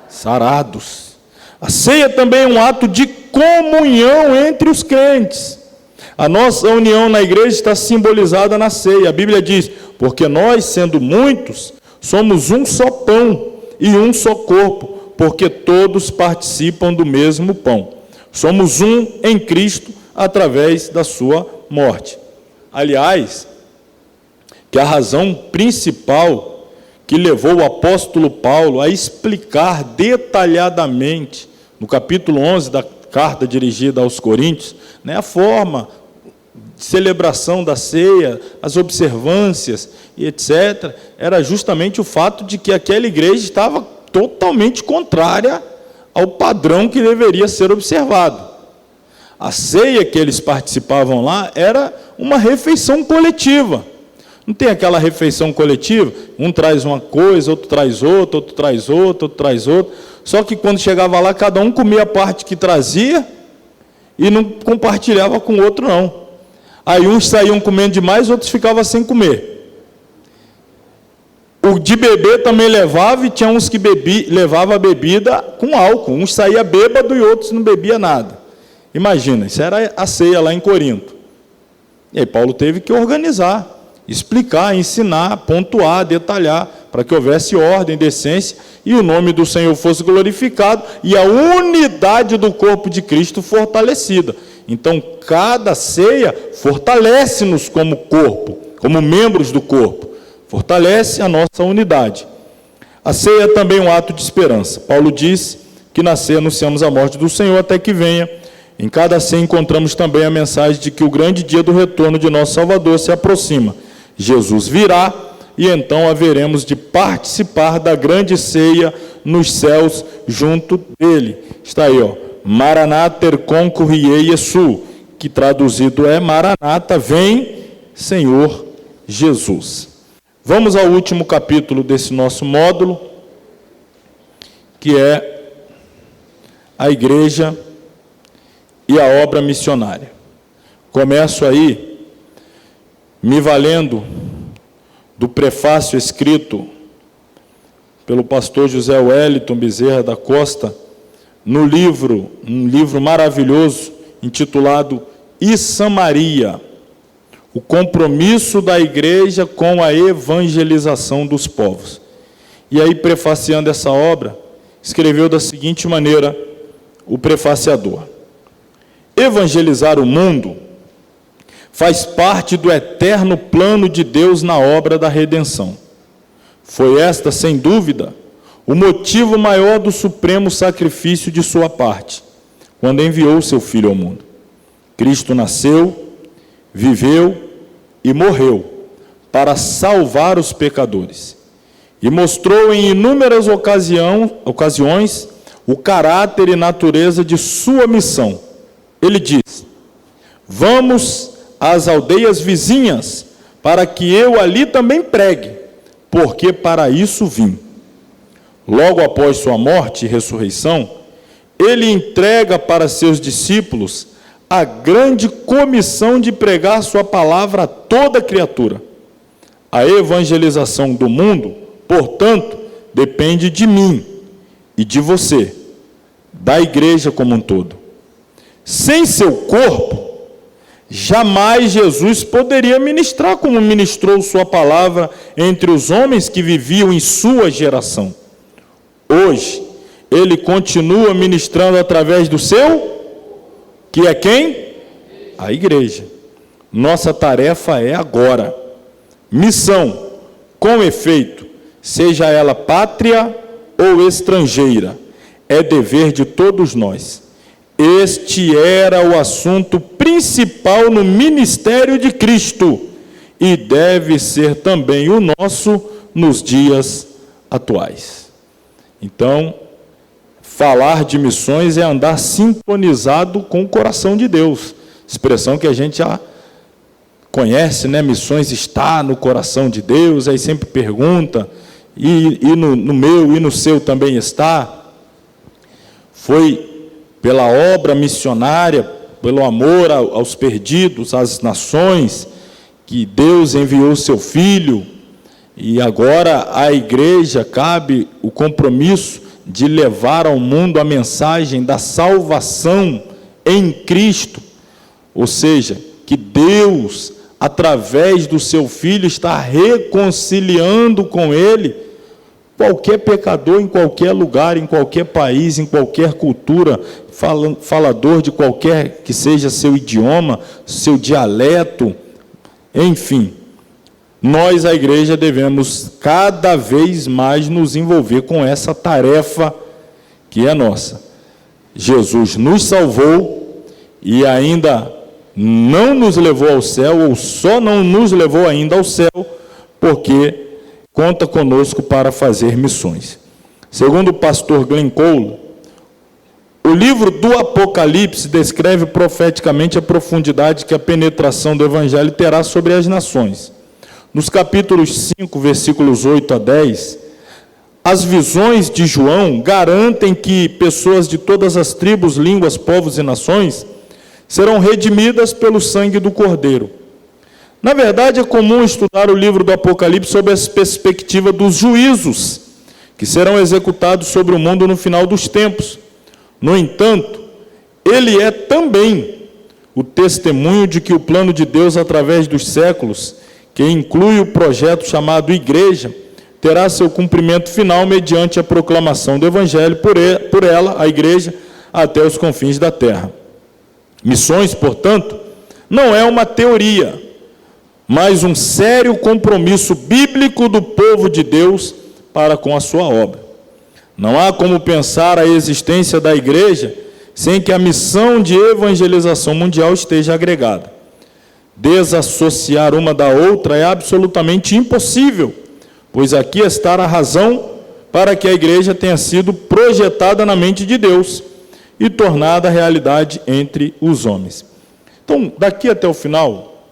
A: sarados. A ceia também é um ato de comunhão entre os crentes. A nossa união na igreja está simbolizada na ceia. A Bíblia diz, porque nós, sendo muitos, somos um só pão e um só corpo, porque todos participam do mesmo pão. Somos um em Cristo através da sua morte. Aliás, que a razão principal que levou o apóstolo Paulo a explicar detalhadamente, no capítulo 11 da carta dirigida aos Coríntios, a forma de celebração da ceia, as observâncias e etc., era justamente o fato de que aquela igreja estava totalmente contrária ao padrão que deveria ser observado. A ceia que eles participavam lá era uma refeição coletiva. Não tem aquela refeição coletiva? Um traz uma coisa, outro traz outra, outro traz outra, outro traz outra. Só que quando chegava lá, cada um comia a parte que trazia e não compartilhava com o outro, não. Aí uns saíam comendo demais, outros ficavam sem comer. O de beber também levava, e tinha uns que levava a bebida com álcool. Uns saía bêbado e outros não bebia nada. Imagina, isso era a ceia lá em Corinto. E aí Paulo teve que organizar, explicar, ensinar, pontuar, detalhar, para que houvesse ordem, decência, e o nome do Senhor fosse glorificado, e a unidade do corpo de Cristo fortalecida. Então, cada ceia fortalece-nos como corpo, como membros do corpo, fortalece a nossa unidade. A ceia é também um ato de esperança. Paulo diz que na ceia anunciamos a morte do Senhor até que venha. Em cada ceia encontramos também a mensagem de que o grande dia do retorno de nosso Salvador se aproxima. Jesus virá e então haveremos de participar da grande ceia nos céus junto dele. Está aí, Maranatha concurriei Jesu, que traduzido é Maranata, vem Senhor Jesus. Vamos ao último capítulo desse nosso módulo, que é a igreja e a obra missionária. Começo aí me valendo do prefácio escrito pelo pastor José Wellington Bezerra da Costa, no livro, um livro maravilhoso, intitulado Issa Maria, o compromisso da igreja com a evangelização dos povos. E aí, prefaciando essa obra, escreveu da seguinte maneira o prefaciador: evangelizar o mundo faz parte do eterno plano de Deus na obra da redenção. Foi esta, sem dúvida, o motivo maior do supremo sacrifício de sua parte, quando enviou seu Filho ao mundo. Cristo nasceu, viveu e morreu para salvar os pecadores, e mostrou em inúmeras ocasiões o caráter e natureza de sua missão. Ele diz: vamos às aldeias vizinhas, para que eu ali também pregue, porque para isso vim. Logo após sua morte e ressurreição, ele entrega para seus discípulos a grande comissão de pregar sua palavra a toda criatura. A evangelização do mundo, portanto, depende de mim e de você, da igreja como um todo. Sem seu corpo, jamais Jesus poderia ministrar como ministrou sua palavra entre os homens que viviam em sua geração. Hoje, ele continua ministrando através do seu, que é quem? A igreja. Nossa tarefa é agora. Missão, com efeito, seja ela pátria ou estrangeira, é dever de todos nós. Este era o assunto principal no ministério de Cristo e deve ser também o nosso nos dias atuais. Então, falar de missões é andar sintonizado com o coração de Deus. Expressão que a gente já conhece, Missões está no coração de Deus, aí sempre pergunta, e no meu e no seu também está. Foi pela obra missionária pelo amor aos perdidos, às nações, que Deus enviou seu Filho, e agora à igreja cabe o compromisso de levar ao mundo a mensagem da salvação em Cristo, ou seja, que Deus, através do seu Filho, está reconciliando com Ele qualquer pecador em qualquer lugar, em qualquer país, em qualquer cultura, falador de qualquer que seja seu idioma, seu dialeto, enfim. Nós, a igreja, devemos cada vez mais nos envolver com essa tarefa que é nossa. Jesus nos salvou e ainda não nos levou ao céu, ou só não nos levou ainda ao céu, porque conta conosco para fazer missões. Segundo o pastor Glenn Cole, o livro do Apocalipse descreve profeticamente a profundidade que a penetração do Evangelho terá sobre as nações. Nos capítulos 5, versículos 8 a 10, as visões de João garantem que pessoas de todas as tribos, línguas, povos e nações serão redimidas pelo sangue do Cordeiro. Na verdade, é comum estudar o livro do Apocalipse sob a perspectiva dos juízos que serão executados sobre o mundo no final dos tempos. No entanto, ele é também o testemunho de que o plano de Deus através dos séculos, que inclui o projeto chamado Igreja, terá seu cumprimento final mediante a proclamação do Evangelho por ela, a Igreja, até os confins da terra. Missões, portanto, não é uma teoria, mas um sério compromisso bíblico do povo de Deus para com a sua obra. Não há como pensar a existência da igreja sem que a missão de evangelização mundial esteja agregada. Desassociar uma da outra é absolutamente impossível, pois aqui está a razão para que a igreja tenha sido projetada na mente de Deus e tornada realidade entre os homens. Então, daqui até o final,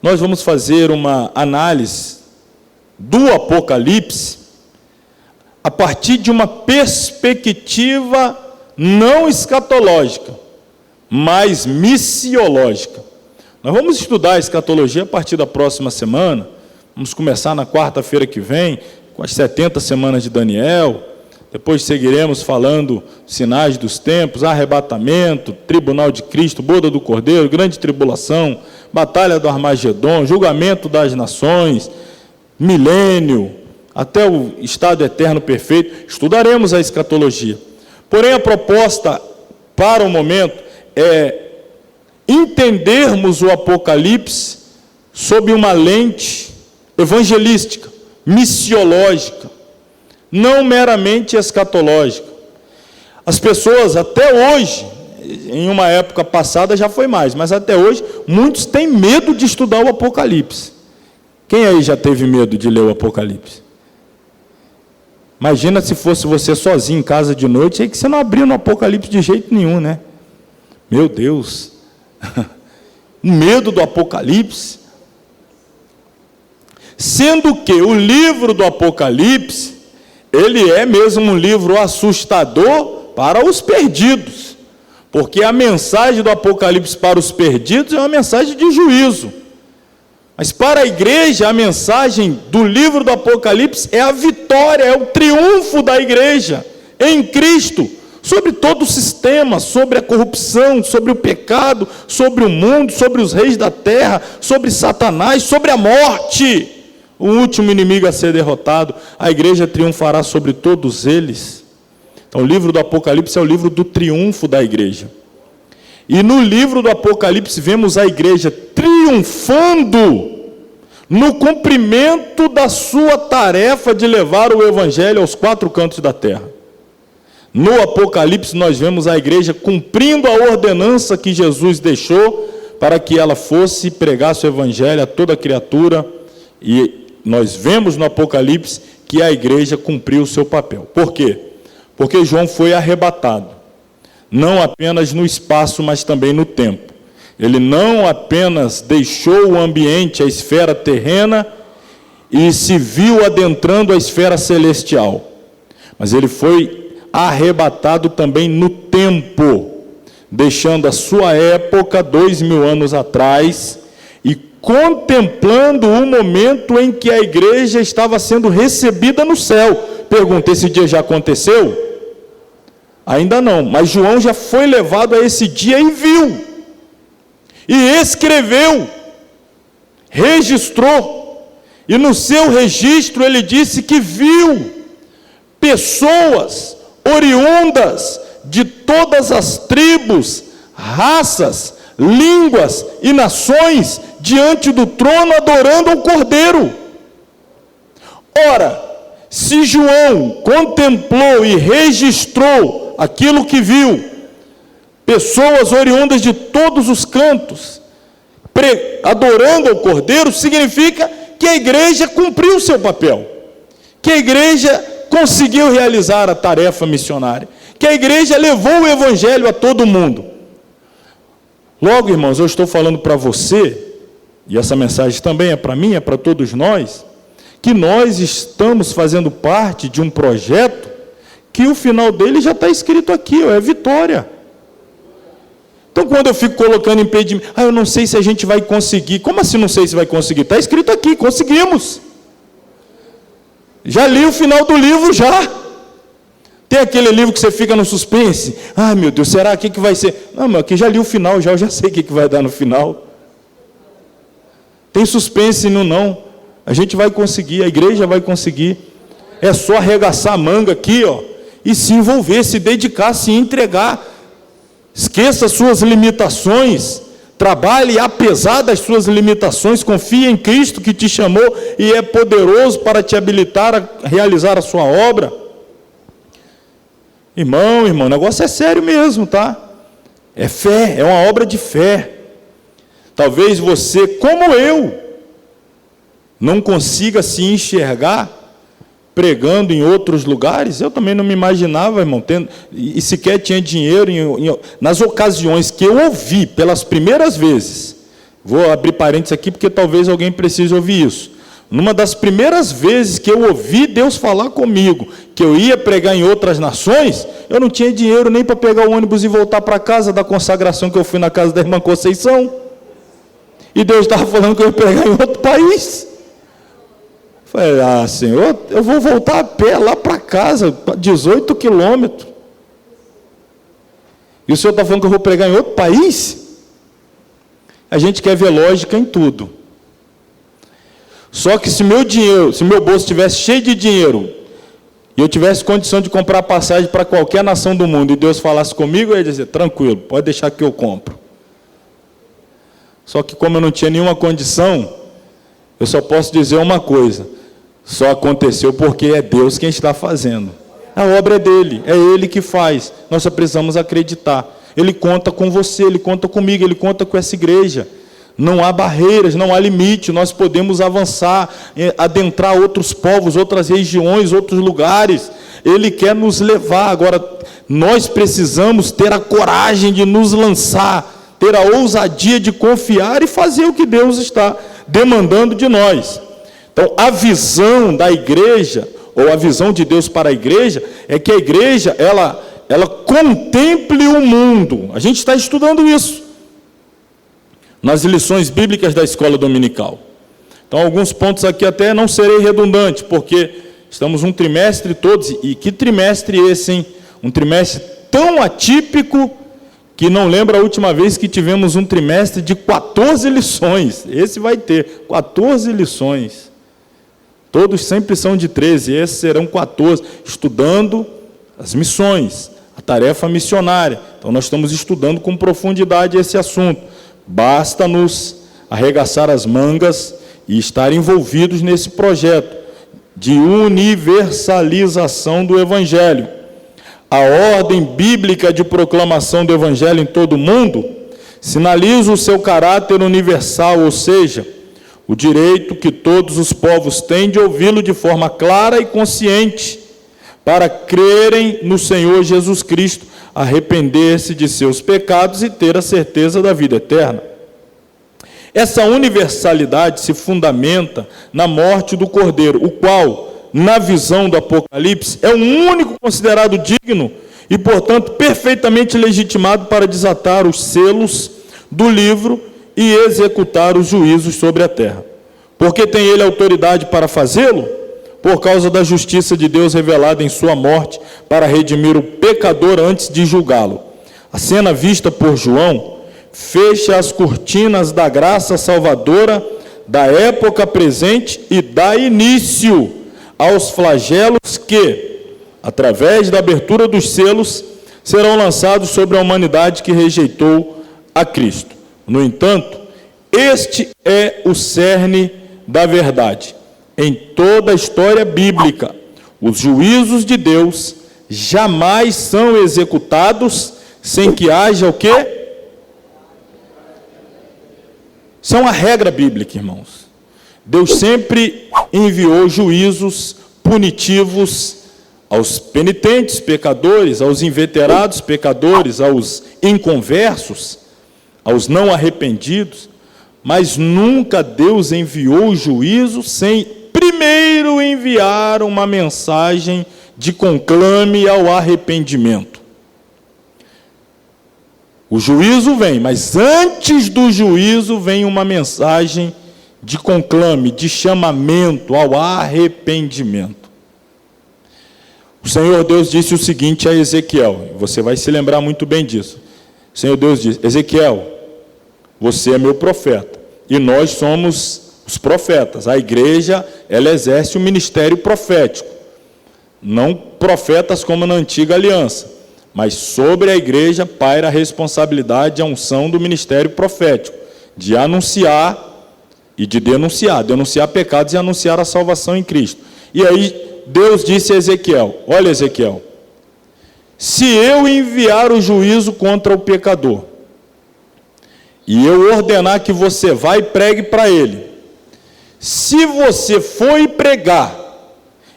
A: nós vamos fazer uma análise do Apocalipse a partir de uma perspectiva não escatológica, mas missiológica. Nós vamos estudar a escatologia a partir da próxima semana, vamos começar na quarta-feira que vem, com as 70 semanas de Daniel, depois seguiremos falando sinais dos tempos, arrebatamento, tribunal de Cristo, boda do Cordeiro, grande tribulação, batalha do Armagedon, julgamento das nações, milênio, até o estado eterno perfeito. Estudaremos a escatologia. Porém, a proposta para o momento é entendermos o Apocalipse sob uma lente evangelística, missiológica, não meramente escatológica. As pessoas até hoje, em uma época passada já foi mais, mas até hoje, muitos têm medo de estudar o Apocalipse. Quem aí já teve medo de ler o Apocalipse? Imagina se fosse você sozinho em casa de noite, aí que você não abria no Apocalipse de jeito nenhum, né? Meu Deus! O medo do Apocalipse. Sendo que o livro do Apocalipse, ele é mesmo um livro assustador para os perdidos, porque a mensagem do Apocalipse para os perdidos é uma mensagem de juízo, mas para a igreja a mensagem do livro do Apocalipse é a vitória, é o triunfo da igreja em Cristo, sobre todo o sistema, sobre a corrupção, sobre o pecado, sobre o mundo, sobre os reis da terra, sobre Satanás, sobre a morte. O último inimigo a ser derrotado, a igreja triunfará sobre todos eles. Então, o livro do Apocalipse é o livro do triunfo da igreja. E no livro do Apocalipse vemos a igreja triunfando no cumprimento da sua tarefa de levar o evangelho aos quatro cantos da terra. No Apocalipse nós vemos a igreja cumprindo a ordenança que Jesus deixou para que ela fosse e pregasse o evangelho a toda criatura, e nós vemos no Apocalipse que a igreja cumpriu o seu papel. Por quê? Porque João foi arrebatado, não apenas no espaço, mas também no tempo. Ele não apenas deixou o ambiente, a esfera terrena, e se viu adentrando a esfera celestial, mas ele foi arrebatado também no tempo. deixando a sua época 2000 anos atrás e contemplando o momento em que a igreja estava sendo recebida no céu. Pergunta: esse dia já aconteceu? Ainda não, mas João já foi levado a esse dia e viu, e escreveu, registrou, e no seu registro ele disse que viu pessoas oriundas de todas as tribos, raças, línguas e nações diante do trono adorando ao Cordeiro. Ora, se João contemplou e registrou aquilo que viu, pessoas oriundas de todos os cantos, adorando ao Cordeiro, significa que a igreja cumpriu o seu papel, que a igreja conseguiu realizar a tarefa missionária, que a igreja levou o evangelho a todo mundo. Logo, irmãos, eu estou falando para você, e essa mensagem também é para mim, é para todos nós, que nós estamos fazendo parte de um projeto que o final dele já está escrito aqui, é vitória. Então, quando eu fico colocando impedimento, eu não sei se a gente vai conseguir. Como assim não sei se vai conseguir? Está escrito aqui, conseguimos. Já li o final do livro, já. Tem aquele livro que você fica no suspense. Meu Deus, será que vai ser? Não, meu, aqui já li o final, eu já sei o que vai dar no final. Tem suspense não. A gente vai conseguir, a igreja vai conseguir. É só arregaçar a manga aqui, e se envolver, se dedicar, se entregar. Esqueça as suas limitações, trabalhe apesar das suas limitações, confie em Cristo que te chamou e é poderoso para te habilitar a realizar a sua obra. Irmão, o negócio é sério mesmo, tá? É fé, é uma obra de fé. Talvez você, como eu, não consiga se enxergar pregando em outros lugares. Eu também não me imaginava, irmão, e sequer tinha dinheiro nas ocasiões que eu ouvi pelas primeiras vezes. Vou abrir parênteses aqui porque talvez alguém precise ouvir isso. Numa das primeiras vezes que eu ouvi Deus falar comigo que eu ia pregar em outras nações, eu não tinha dinheiro nem para pegar o ônibus e voltar para casa da consagração que eu fui na casa da irmã Conceição. E Deus estava falando que eu ia pregar em outro país. Falei: Senhor, eu vou voltar a pé lá para casa, 18 quilômetros. E o Senhor está falando que eu vou pregar em outro país? A gente quer ver lógica em tudo. Só que se meu bolso estivesse cheio de dinheiro, e eu tivesse condição de comprar passagem para qualquer nação do mundo, e Deus falasse comigo, eu ia dizer: tranquilo, pode deixar que eu compro. Só que como eu não tinha nenhuma condição, eu só posso dizer uma coisa: só aconteceu porque é Deus quem está fazendo. A obra é dele, é ele que faz. Nós só precisamos acreditar. Ele conta com você, ele conta comigo, ele conta com essa igreja. Não há barreiras, não há limite. Nós podemos avançar, adentrar outros povos, outras regiões, outros lugares. Ele quer nos levar. Agora, nós precisamos ter a coragem de nos lançar, ter a ousadia de confiar e fazer o que Deus está demandando de nós. Então, a visão da igreja, ou a visão de Deus para a igreja, é que a igreja, ela contemple o mundo. A gente está estudando isso nas lições bíblicas da escola dominical. Então, alguns pontos aqui até não serei redundante, porque estamos um trimestre todos, e que trimestre esse, hein? Um trimestre tão atípico, que não lembro a última vez que tivemos um trimestre de 14 lições. Esse vai ter 14 lições. Todos sempre são de 13, esses serão 14, estudando as missões, a tarefa missionária. Então, nós estamos estudando com profundidade esse assunto. Basta-nos arregaçar as mangas e estar envolvidos nesse projeto de universalização do Evangelho. A ordem bíblica de proclamação do Evangelho em todo o mundo sinaliza o seu caráter universal, ou seja, o direito que todos os povos têm de ouvi-lo de forma clara e consciente, para crerem no Senhor Jesus Cristo, arrepender-se de seus pecados e ter a certeza da vida eterna. Essa universalidade se fundamenta na morte do Cordeiro, o qual, na visão do Apocalipse, é o único considerado digno e, portanto, perfeitamente legitimado para desatar os selos do livro e executar os juízos sobre a terra. Porque tem ele autoridade para fazê-lo? Por causa da justiça de Deus revelada em sua morte, para redimir o pecador antes de julgá-lo. A cena vista por João fecha as cortinas da graça salvadora da época presente e dá início aos flagelos que, através da abertura dos selos, serão lançados sobre a humanidade que rejeitou a Cristo. No entanto, este é o cerne da verdade. Em toda a história bíblica, os juízos de Deus jamais são executados sem que haja o quê? São a regra bíblica, irmãos. Deus sempre enviou juízos punitivos aos penitentes pecadores, aos inveterados pecadores, aos inconversos, aos não arrependidos, mas nunca Deus enviou juízo sem primeiro enviar uma mensagem de conclame ao arrependimento. O juízo vem, mas antes do juízo vem uma mensagem de conclame, de chamamento ao arrependimento. O Senhor Deus disse o seguinte a Ezequiel, você vai se lembrar muito bem disso. O Senhor Deus disse: Ezequiel, você é meu profeta, e nós somos os profetas. A igreja, ela exerce o ministério profético, não profetas como na antiga aliança, mas sobre a igreja paira a responsabilidade e a unção do ministério profético, de anunciar e de denunciar pecados e anunciar a salvação em Cristo. E aí Deus disse a Ezequiel: olha, Ezequiel, se eu enviar o juízo contra o pecador, e eu ordenar que você vá e pregue para ele, se você for e pregar,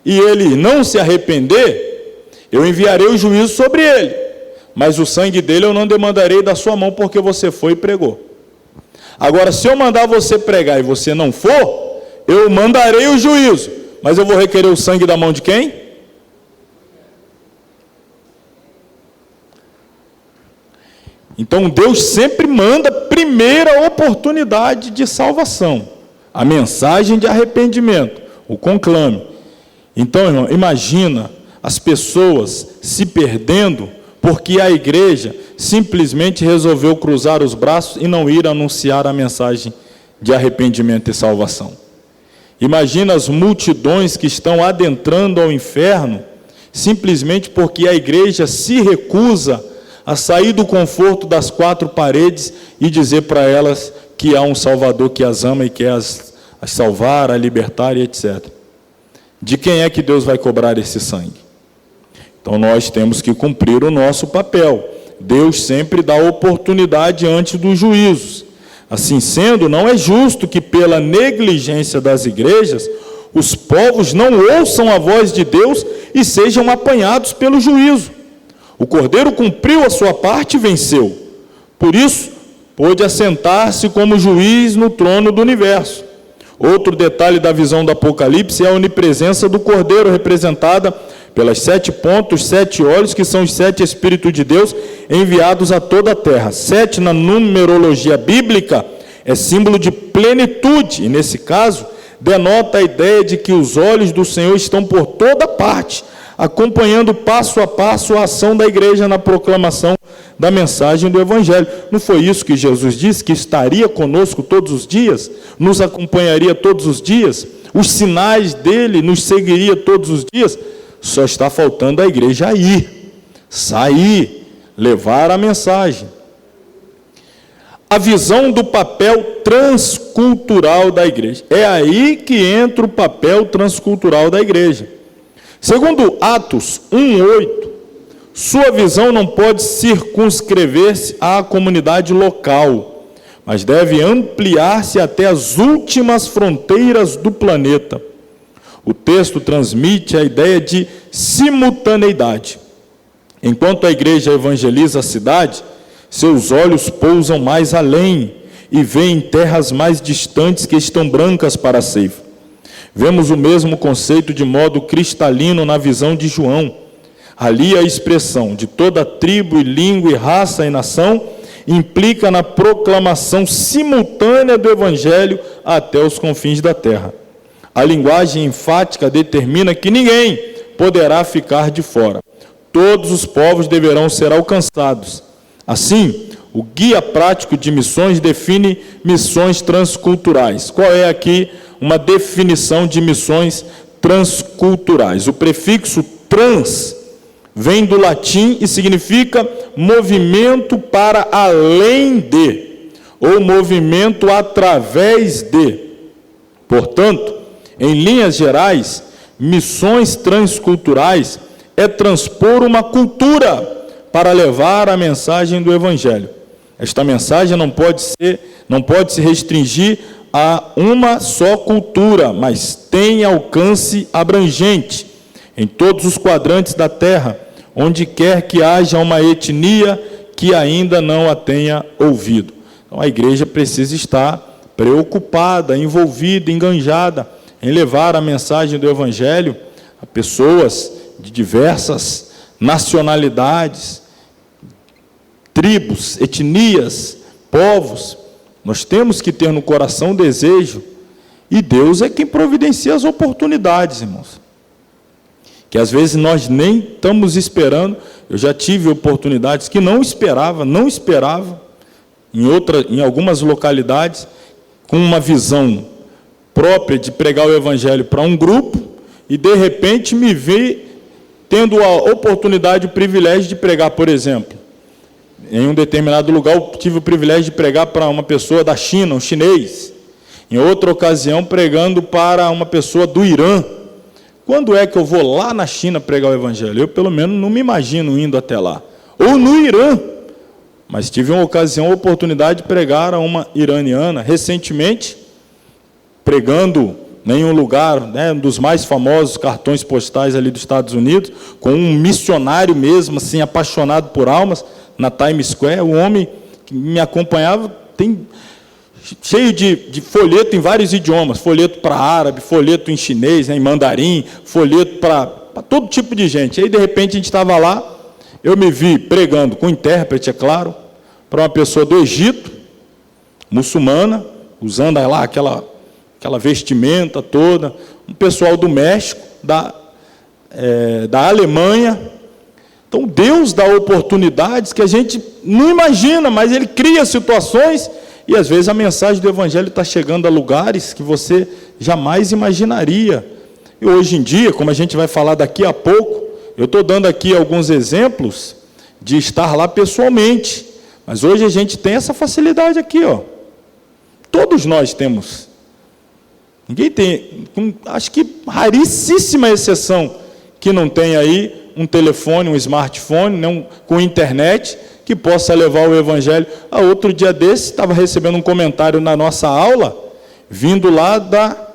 A: e ele não se arrepender, eu enviarei o juízo sobre ele, mas o sangue dele eu não demandarei da sua mão, porque você foi e pregou. Agora, se eu mandar você pregar e você não for, eu mandarei o juízo, mas eu vou requerer o sangue da mão de quem? Então Deus sempre manda primeira oportunidade de salvação, a mensagem de arrependimento, o conclame. Então, irmão, imagina as pessoas se perdendo porque a igreja simplesmente resolveu cruzar os braços e não ir anunciar a mensagem de arrependimento e salvação. Imagina as multidões que estão adentrando ao inferno simplesmente porque a igreja se recusa a sair do conforto das quatro paredes e dizer para elas que há um Salvador que as ama e quer as salvar, a libertar e etc. De quem é que Deus vai cobrar esse sangue? Então nós temos que cumprir o nosso papel. Deus sempre dá oportunidade antes dos juízos. Assim sendo, não é justo que pela negligência das igrejas, os povos não ouçam a voz de Deus e sejam apanhados pelo juízo. O Cordeiro cumpriu a sua parte e venceu. Por isso, pôde assentar-se como juiz no trono do universo. Outro detalhe da visão do Apocalipse é a onipresença do Cordeiro, representada pelas 7 pontos, 7 olhos, que são os 7 Espíritos de Deus enviados a toda a terra. 7 na numerologia bíblica é símbolo de plenitude, e nesse caso denota a ideia de que os olhos do Senhor estão por toda parte, acompanhando passo a passo a ação da igreja na proclamação da mensagem do Evangelho. Não foi isso que Jesus disse, que estaria conosco todos os dias, nos acompanharia todos os dias, os sinais dele nos seguiria todos os dias? Só está faltando a igreja ir, sair, levar a mensagem. A visão do papel transcultural da igreja. É aí que entra o papel transcultural da igreja. Segundo Atos 1:8, sua visão não pode circunscrever-se à comunidade local, mas deve ampliar-se até as últimas fronteiras do planeta. O texto transmite a ideia de simultaneidade. Enquanto a igreja evangeliza a cidade, seus olhos pousam mais além e veem terras mais distantes que estão brancas para a ceifa. Vemos o mesmo conceito de modo cristalino na visão de João. Ali a expressão de toda tribo, e língua, e raça e nação implica na proclamação simultânea do Evangelho até os confins da terra. A linguagem enfática determina que ninguém poderá ficar de fora. Todos os povos deverão ser alcançados. Assim, o Guia Prático de Missões define missões transculturais. Qual é aqui uma definição de missões transculturais? O prefixo trans vem do latim e significa movimento para além de, ou movimento através de. Portanto, em linhas gerais, missões transculturais é transpor uma cultura para levar a mensagem do Evangelho. Esta mensagem não pode se restringir a uma só cultura, mas tem alcance abrangente em todos os quadrantes da terra, onde quer que haja uma etnia que ainda não a tenha ouvido. Então a igreja precisa estar preocupada, envolvida, enganjada em levar a mensagem do Evangelho a pessoas de diversas nacionalidades, tribos, etnias, povos. Nós temos que ter no coração o desejo, e Deus é quem providencia as oportunidades, irmãos, que às vezes nós nem estamos esperando. Eu já tive oportunidades que não esperava em algumas localidades, com uma visão própria de pregar o Evangelho para um grupo, e de repente me vi tendo a oportunidade, o privilégio de pregar, por exemplo, em um determinado lugar, eu tive o privilégio de pregar para uma pessoa da China, um chinês. Em outra ocasião, pregando para uma pessoa do Irã. Quando é que eu vou lá na China pregar o Evangelho? Eu, pelo menos, não me imagino indo até lá. Ou no Irã. Mas tive uma ocasião, a oportunidade de pregar a uma iraniana, recentemente, pregando em um lugar, um dos mais famosos cartões postais ali dos Estados Unidos, com um missionário mesmo, assim, apaixonado por almas, na Times Square. O homem que me acompanhava cheio de folheto em vários idiomas, folheto para árabe, folheto em chinês, em mandarim, folheto para todo tipo de gente. Aí, de repente, a gente estava lá, eu me vi pregando com intérprete, é claro, para uma pessoa do Egito, muçulmana, usando lá aquela vestimenta toda, um pessoal do México, da Alemanha. Então, Deus dá oportunidades que a gente não imagina, mas Ele cria situações, e às vezes a mensagem do Evangelho está chegando a lugares que você jamais imaginaria. E hoje em dia, como a gente vai falar daqui a pouco, eu estou dando aqui alguns exemplos de estar lá pessoalmente, mas hoje a gente tem essa facilidade aqui, ó. Todos nós temos. Ninguém tem, acho que raríssima exceção que não tem aí um telefone, um smartphone, com internet, que possa levar o Evangelho. Outro dia desse, estava recebendo um comentário na nossa aula, vindo lá da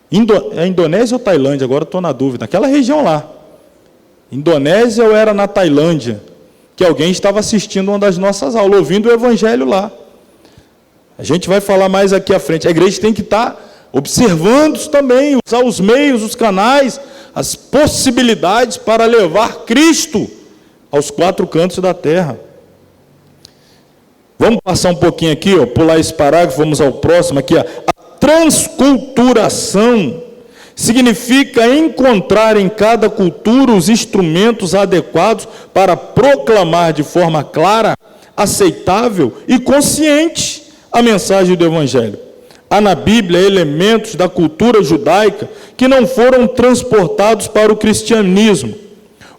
A: Indonésia ou Tailândia, agora estou na dúvida, naquela região lá. Indonésia ou era na Tailândia, que alguém estava assistindo uma das nossas aulas, ouvindo o Evangelho lá. A gente vai falar mais aqui à frente. A igreja tem que estar observando também, usar os meios, os canais, as possibilidades para levar Cristo aos quatro cantos da terra. Vamos passar um pouquinho aqui, pular esse parágrafo, vamos ao próximo aqui. A transculturação significa encontrar em cada cultura os instrumentos adequados para proclamar de forma clara, aceitável e consciente a mensagem do Evangelho. Há na Bíblia elementos da cultura judaica que não foram transportados para o cristianismo.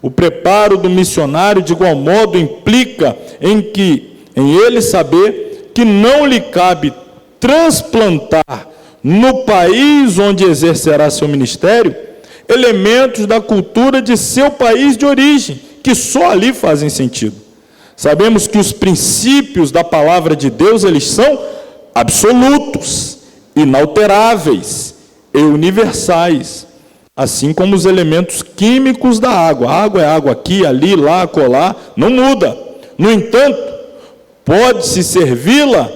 A: O preparo do missionário, de igual modo, implica em ele saber que não lhe cabe transplantar no país onde exercerá seu ministério elementos da cultura de seu país de origem, que só ali fazem sentido. Sabemos que os princípios da palavra de Deus, eles são absolutos, inalteráveis e universais, assim como os elementos químicos da água. A água é água aqui, ali, lá, acolá, não muda. No entanto, pode-se servi-la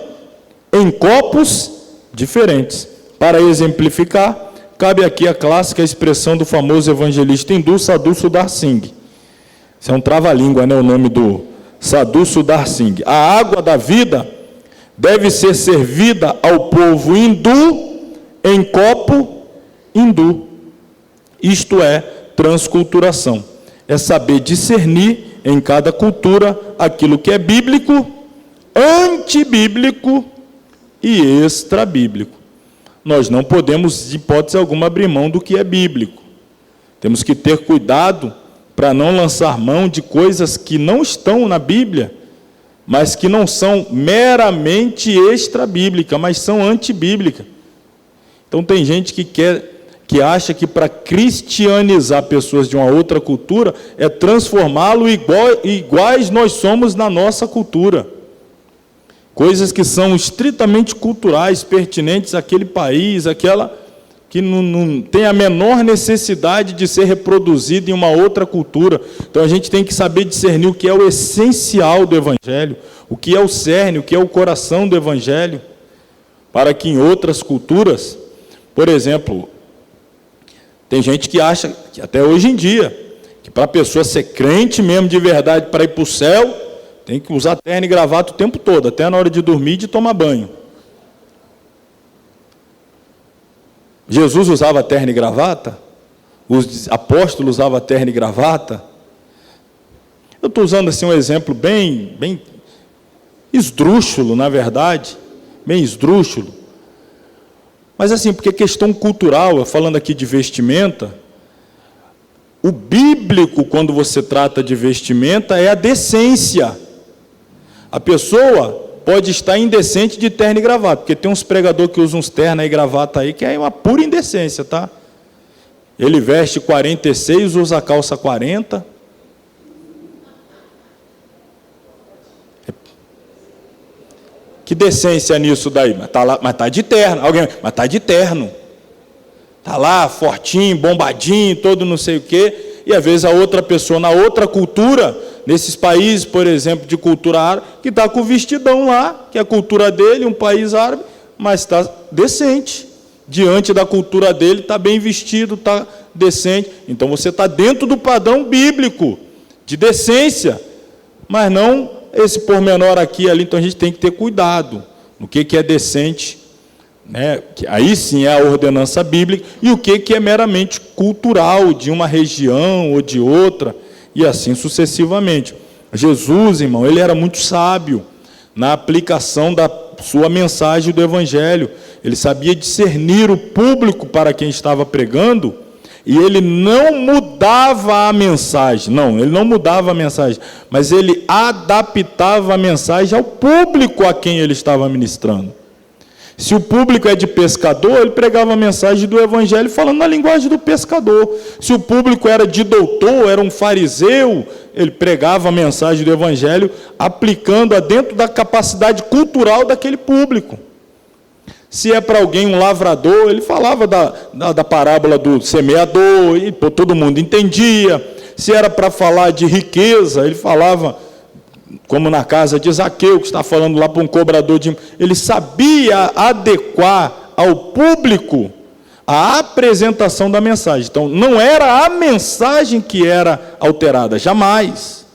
A: em copos diferentes. Para exemplificar, cabe aqui a clássica expressão do famoso evangelista hindu Sadhu Sundar Singh: Isso é um trava-língua, né? O nome do Sadhu Sundar Singh. A água da vida deve ser servida ao povo hindu em copo hindu. Isto é transculturação. É saber discernir em cada cultura aquilo que é bíblico, antibíblico e extrabíblico. Nós não podemos, de hipótese alguma, abrir mão do que é bíblico. Temos que ter cuidado para não lançar mão de coisas que não estão na Bíblia, mas que não são meramente extra-bíblicas, mas são antibíblicas. Então tem gente que acha que para cristianizar pessoas de uma outra cultura é transformá-lo iguais nós somos na nossa cultura. Coisas que são estritamente culturais, pertinentes àquele país, aquela que não tem a menor necessidade de ser reproduzida em uma outra cultura. Então a gente tem que saber discernir o que é o essencial do Evangelho, o que é o cerne, o que é o coração do Evangelho, para que em outras culturas, por exemplo, tem gente que acha, que até hoje em dia, que para a pessoa ser crente mesmo de verdade, para ir para o céu, tem que usar terno e gravata o tempo todo, até na hora de dormir e de tomar banho. Jesus usava terno e gravata? Os apóstolos usavam terno e gravata? Eu estou usando assim um exemplo bem esdrúxulo, na verdade, bem esdrúxulo. Mas assim, porque questão cultural, falando aqui de vestimenta, o bíblico, quando você trata de vestimenta, é a decência. A pessoa pode estar indecente de terno e gravata, porque tem uns pregadores que usam uns ternos e gravata aí, que é uma pura indecência, tá? Ele veste 46, usa a calça 40. Que decência nisso daí? Mas tá de terno. Mas tá de terno. Tá lá, fortinho, bombadinho, todo não sei o quê. E às vezes a outra pessoa, na outra cultura, nesses países, por exemplo, de cultura árabe, que está com o vestidão lá, que é a cultura dele, um país árabe, mas está decente. Diante da cultura dele, está bem vestido, está decente. Então você está dentro do padrão bíblico de decência, mas não esse pormenor aqui e ali. Então a gente tem que ter cuidado no que é decente, né? Aí sim é a ordenança bíblica, e o que é meramente cultural, de uma região ou de outra, e assim sucessivamente. Jesus, irmão, ele era muito sábio na aplicação da sua mensagem do Evangelho. Ele sabia discernir o público para quem estava pregando, e ele não mudava a mensagem. Não, ele não mudava a mensagem, mas ele adaptava a mensagem ao público a quem ele estava ministrando. Se o público é de pescador, ele pregava a mensagem do Evangelho falando na linguagem do pescador. Se o público era de doutor, era um fariseu, ele pregava a mensagem do Evangelho aplicando-a dentro da capacidade cultural daquele público. Se é para alguém um lavrador, ele falava da parábola do semeador, e todo mundo entendia. Se era para falar de riqueza, ele falava, como na casa de Zaqueu, que está falando lá para um cobrador de... Ele sabia adequar ao público a apresentação da mensagem. Então, não era a mensagem que era alterada, jamais,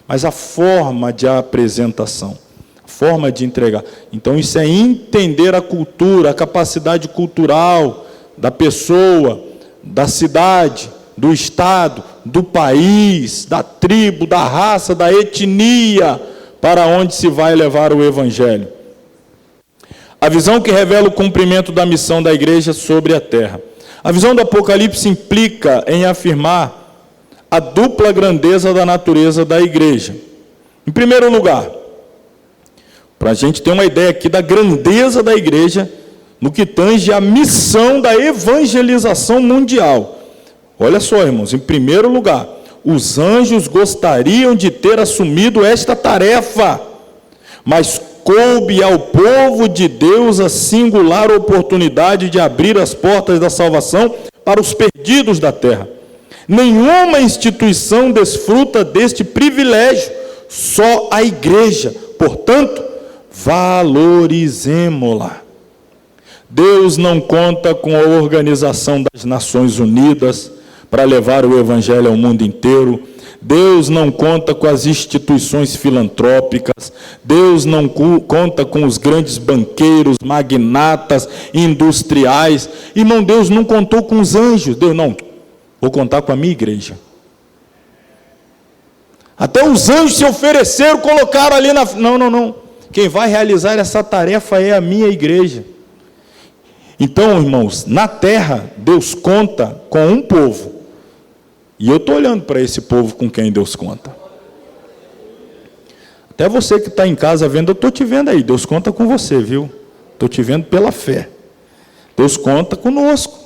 A: mas a forma de apresentação, a forma de entregar. Então, isso é entender a cultura, a capacidade cultural da pessoa, da cidade, do estado, do país, da tribo, da raça, da etnia, para onde se vai levar o Evangelho. A visão que revela o cumprimento da missão da igreja sobre a terra. A visão do Apocalipse implica em afirmar a dupla grandeza da natureza da igreja. Em primeiro lugar, para a gente ter uma ideia aqui da grandeza da igreja, no que tange a missão da evangelização mundial. Olha só, irmãos, em primeiro lugar, os anjos gostariam de ter assumido esta tarefa, mas coube ao povo de Deus a singular oportunidade de abrir as portas da salvação para os perdidos da terra. Nenhuma instituição desfruta deste privilégio, só a igreja. Portanto, valorizemo-la. Deus não conta com a Organização das Nações Unidas para levar o evangelho ao mundo inteiro. Deus não conta com as instituições filantrópicas, Deus não conta com os grandes banqueiros, magnatas, industriais. Irmão, Deus não contou com os anjos. Deus, não, vou contar com a minha igreja. Até os anjos se ofereceram, colocaram ali na... Não. Quem vai realizar essa tarefa é a minha igreja. Então, irmãos, na terra, Deus conta com um povo. E eu estou olhando para esse povo com quem Deus conta. Até você que está em casa vendo, eu estou te vendo aí. Deus conta com você, viu? Estou te vendo pela fé. Deus conta conosco.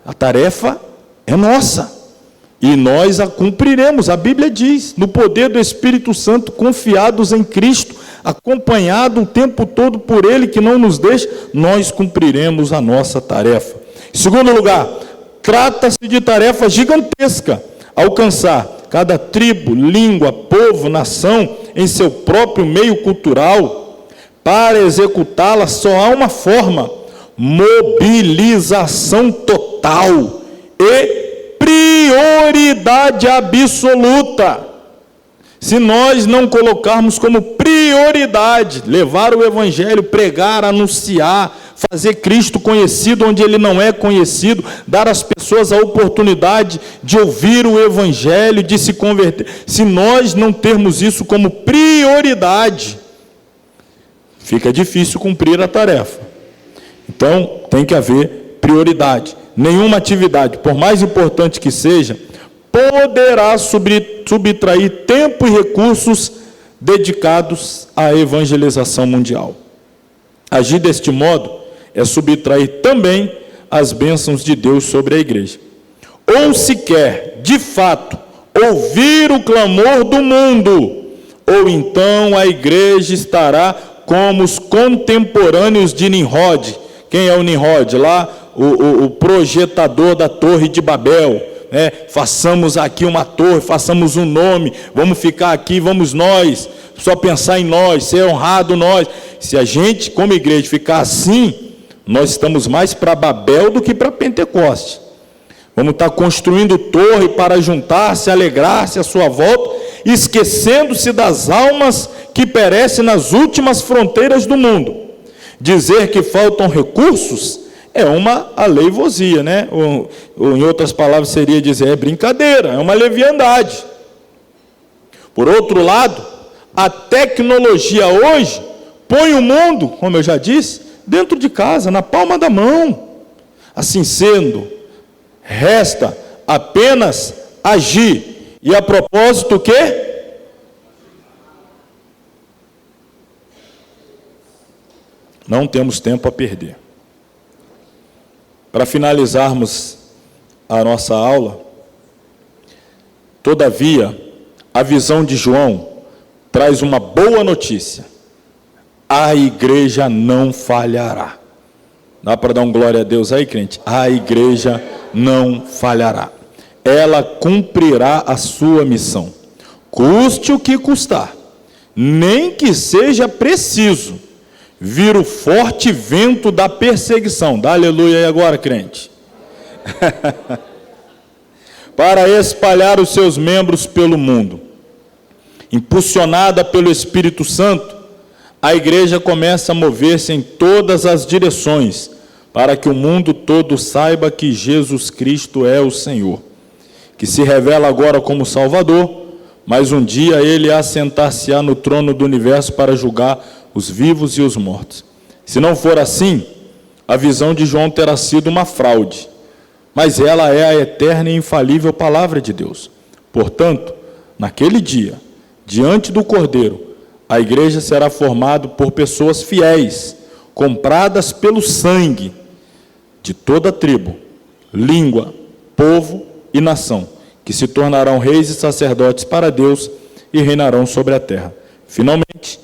A: A tarefa é nossa. E nós a cumpriremos. A Bíblia diz, no poder do Espírito Santo, confiados em Cristo, acompanhado o tempo todo por Ele, que não nos deixa, nós cumpriremos a nossa tarefa. Em segundo lugar, trata-se de tarefa gigantesca, alcançar cada tribo, língua, povo, nação, em seu próprio meio cultural. Para executá-la só há uma forma: mobilização total e prioridade absoluta. Se nós não colocarmos como prioridade levar o evangelho, pregar, anunciar, fazer Cristo conhecido onde Ele não é conhecido, dar às pessoas a oportunidade de ouvir o evangelho, de se converter, se nós não termos isso como prioridade, fica difícil cumprir a tarefa. Então, tem que haver prioridade. Nenhuma atividade, por mais importante que seja, poderá subtrair tempo e recursos dedicados à evangelização mundial. Agir deste modo é subtrair também as bênçãos de Deus sobre a igreja. Ou se quer, de fato, ouvir o clamor do mundo, ou então a igreja estará como os contemporâneos de Nimrod. Quem é o Nimrod? Lá, o projetador da Torre de Babel. Façamos aqui uma torre, façamos um nome, vamos ficar aqui, vamos nós, só pensar em nós, ser honrado nós. Se a gente, como igreja, ficar assim, nós estamos mais para Babel do que para Pentecoste. Vamos estar construindo torre para juntar-se, alegrar-se à sua volta, esquecendo-se das almas que perecem nas últimas fronteiras do mundo. Dizer que faltam recursos é uma aleivosia, né? Ou, em outras palavras, seria dizer, é brincadeira, é uma leviandade. Por outro lado, a tecnologia hoje põe o mundo, como eu já disse, dentro de casa, na palma da mão. Assim sendo, resta apenas agir. E a propósito, o quê? Não temos tempo a perder. Para finalizarmos a nossa aula, todavia, a visão de João traz uma boa notícia: a igreja não falhará. Dá para dar um glória a Deus aí, crente? A igreja não falhará. Ela cumprirá a sua missão, custe o que custar, nem que seja preciso vir o forte vento da perseguição. Dá aleluia aí agora, crente. Para espalhar os seus membros pelo mundo. Impulsionada pelo Espírito Santo, a igreja começa a mover-se em todas as direções, para que o mundo todo saiba que Jesus Cristo é o Senhor, que se revela agora como Salvador, mas um dia Ele assentar-se-á no trono do universo para julgar os vivos e os mortos. Se não for assim, a visão de João terá sido uma fraude, mas ela é a eterna e infalível palavra de Deus. Portanto, naquele dia, diante do Cordeiro, a igreja será formada por pessoas fiéis, compradas pelo sangue, de toda tribo, língua, povo e nação, que se tornarão reis e sacerdotes para Deus e reinarão sobre a terra. Finalmente,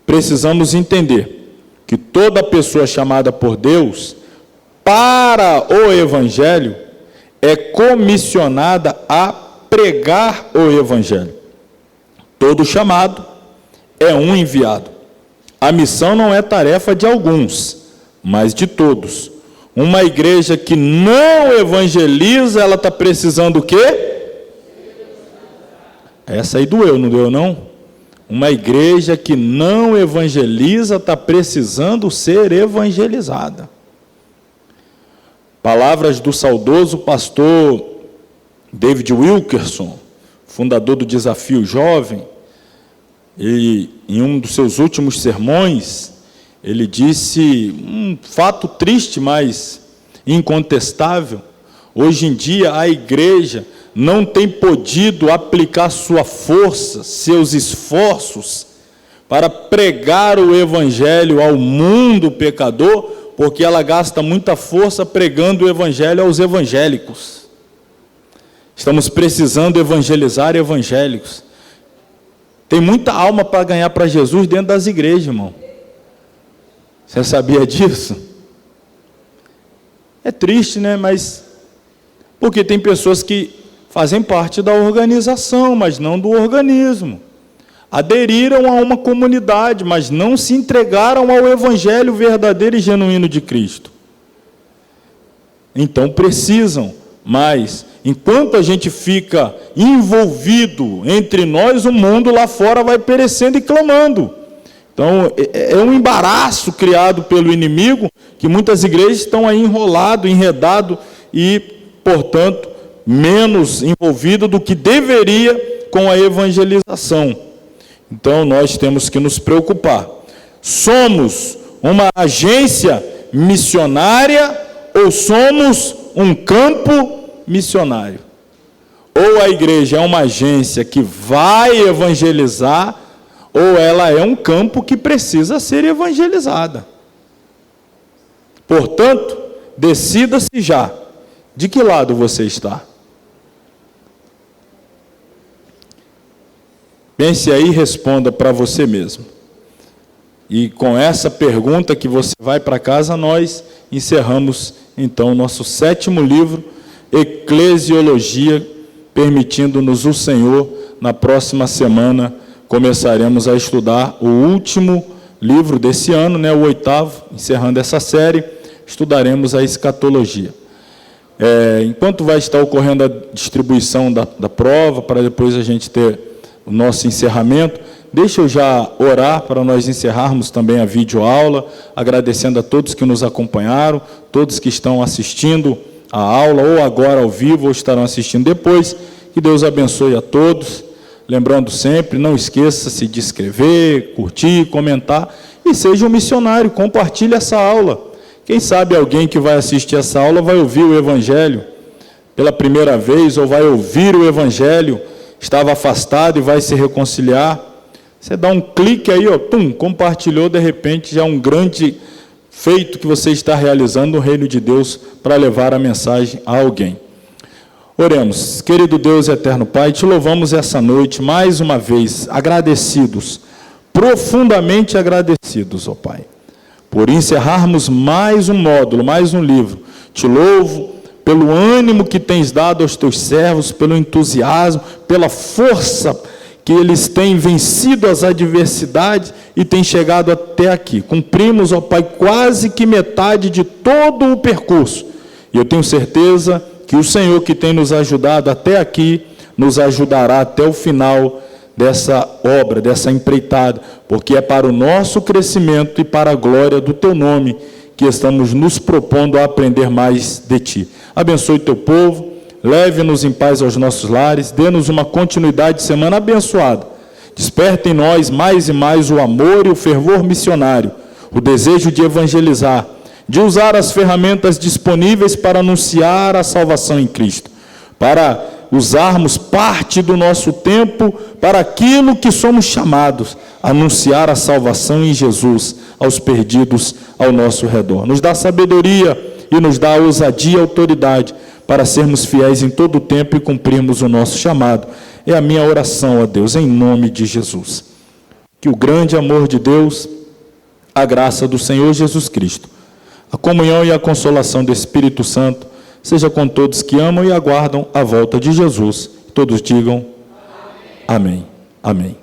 A: precisamos entender que toda pessoa chamada por Deus para o Evangelho é comissionada a pregar o Evangelho. Todo chamado é um enviado. A missão não é tarefa de alguns, mas de todos. Uma igreja que não evangeliza, ela está precisando o quê? Essa aí doeu, não doeu não? Uma igreja que não evangeliza está precisando ser evangelizada. Palavras do saudoso pastor David Wilkerson, fundador do Desafio Jovem. Ele, em um dos seus últimos sermões, ele disse um fato triste, mas incontestável. Hoje em dia, a igreja não tem podido aplicar sua força, seus esforços, para pregar o evangelho ao mundo pecador, porque ela gasta muita força pregando o evangelho aos evangélicos. Estamos precisando evangelizar evangélicos. Tem muita alma para ganhar para Jesus dentro das igrejas, irmão. Você sabia disso? É triste, né? Mas porque tem pessoas que fazem parte da organização, mas não do organismo. Aderiram a uma comunidade, mas não se entregaram ao evangelho verdadeiro e genuíno de Cristo. Então precisam, mas enquanto a gente fica envolvido entre nós, o mundo lá fora vai perecendo e clamando. Então é um embaraço criado pelo inimigo, que muitas igrejas estão aí enredado e, portanto, menos envolvido do que deveria com a evangelização. Então nós temos que nos preocupar. Somos uma agência missionária ou somos um campo missionário? Ou a igreja é uma agência que vai evangelizar, ou ela é um campo que precisa ser evangelizada. Portanto, decida-se já. De que lado você está? Pense aí e responda para você mesmo. E com essa pergunta que você vai para casa, nós encerramos então o nosso 7º livro, Eclesiologia, permitindo-nos o Senhor, na próxima semana começaremos a estudar o último livro desse ano, o 8º, encerrando essa série, estudaremos a escatologia. Enquanto vai estar ocorrendo a distribuição da prova, para depois a gente ter o nosso encerramento, deixa eu já orar para nós encerrarmos também a videoaula, agradecendo a todos que nos acompanharam, todos que estão assistindo a aula, ou agora ao vivo, ou estarão assistindo depois. Que Deus abençoe a todos. Lembrando sempre, não esqueça-se de escrever, curtir, comentar, e seja um missionário, compartilhe essa aula. Quem sabe alguém que vai assistir essa aula vai ouvir o Evangelho pela primeira vez, ou vai ouvir o Evangelho, estava afastado e vai se reconciliar. Você dá um clique aí, compartilhou, de repente já é um grande feito que você está realizando no reino de Deus para levar a mensagem a alguém. Oremos. Querido Deus e eterno Pai, te louvamos essa noite, mais uma vez, agradecidos, profundamente agradecidos, ó Pai, por encerrarmos mais um módulo, mais um livro. Te louvo pelo ânimo que tens dado aos teus servos, pelo entusiasmo, pela força que eles têm vencido as adversidades e têm chegado até aqui. Cumprimos, ó Pai, quase que metade de todo o percurso. E eu tenho certeza que o Senhor que tem nos ajudado até aqui, nos ajudará até o final dessa obra, dessa empreitada, porque é para o nosso crescimento e para a glória do Teu nome que estamos nos propondo a aprender mais de Ti. Abençoe Teu povo, leve-nos em paz aos nossos lares, dê-nos uma continuidade de semana abençoada. Desperta em nós mais e mais o amor e o fervor missionário, o desejo de evangelizar, de usar as ferramentas disponíveis para anunciar a salvação em Cristo, para usarmos parte do nosso tempo para aquilo que somos chamados, anunciar a salvação em Jesus aos perdidos ao nosso redor. Nos dá sabedoria e nos dá ousadia e autoridade para sermos fiéis em todo o tempo e cumprirmos o nosso chamado. É a minha oração a Deus, em nome de Jesus. Que o grande amor de Deus, a graça do Senhor Jesus Cristo, a comunhão e a consolação do Espírito Santo seja com todos que amam e aguardam a volta de Jesus. Todos digam amém. Amém.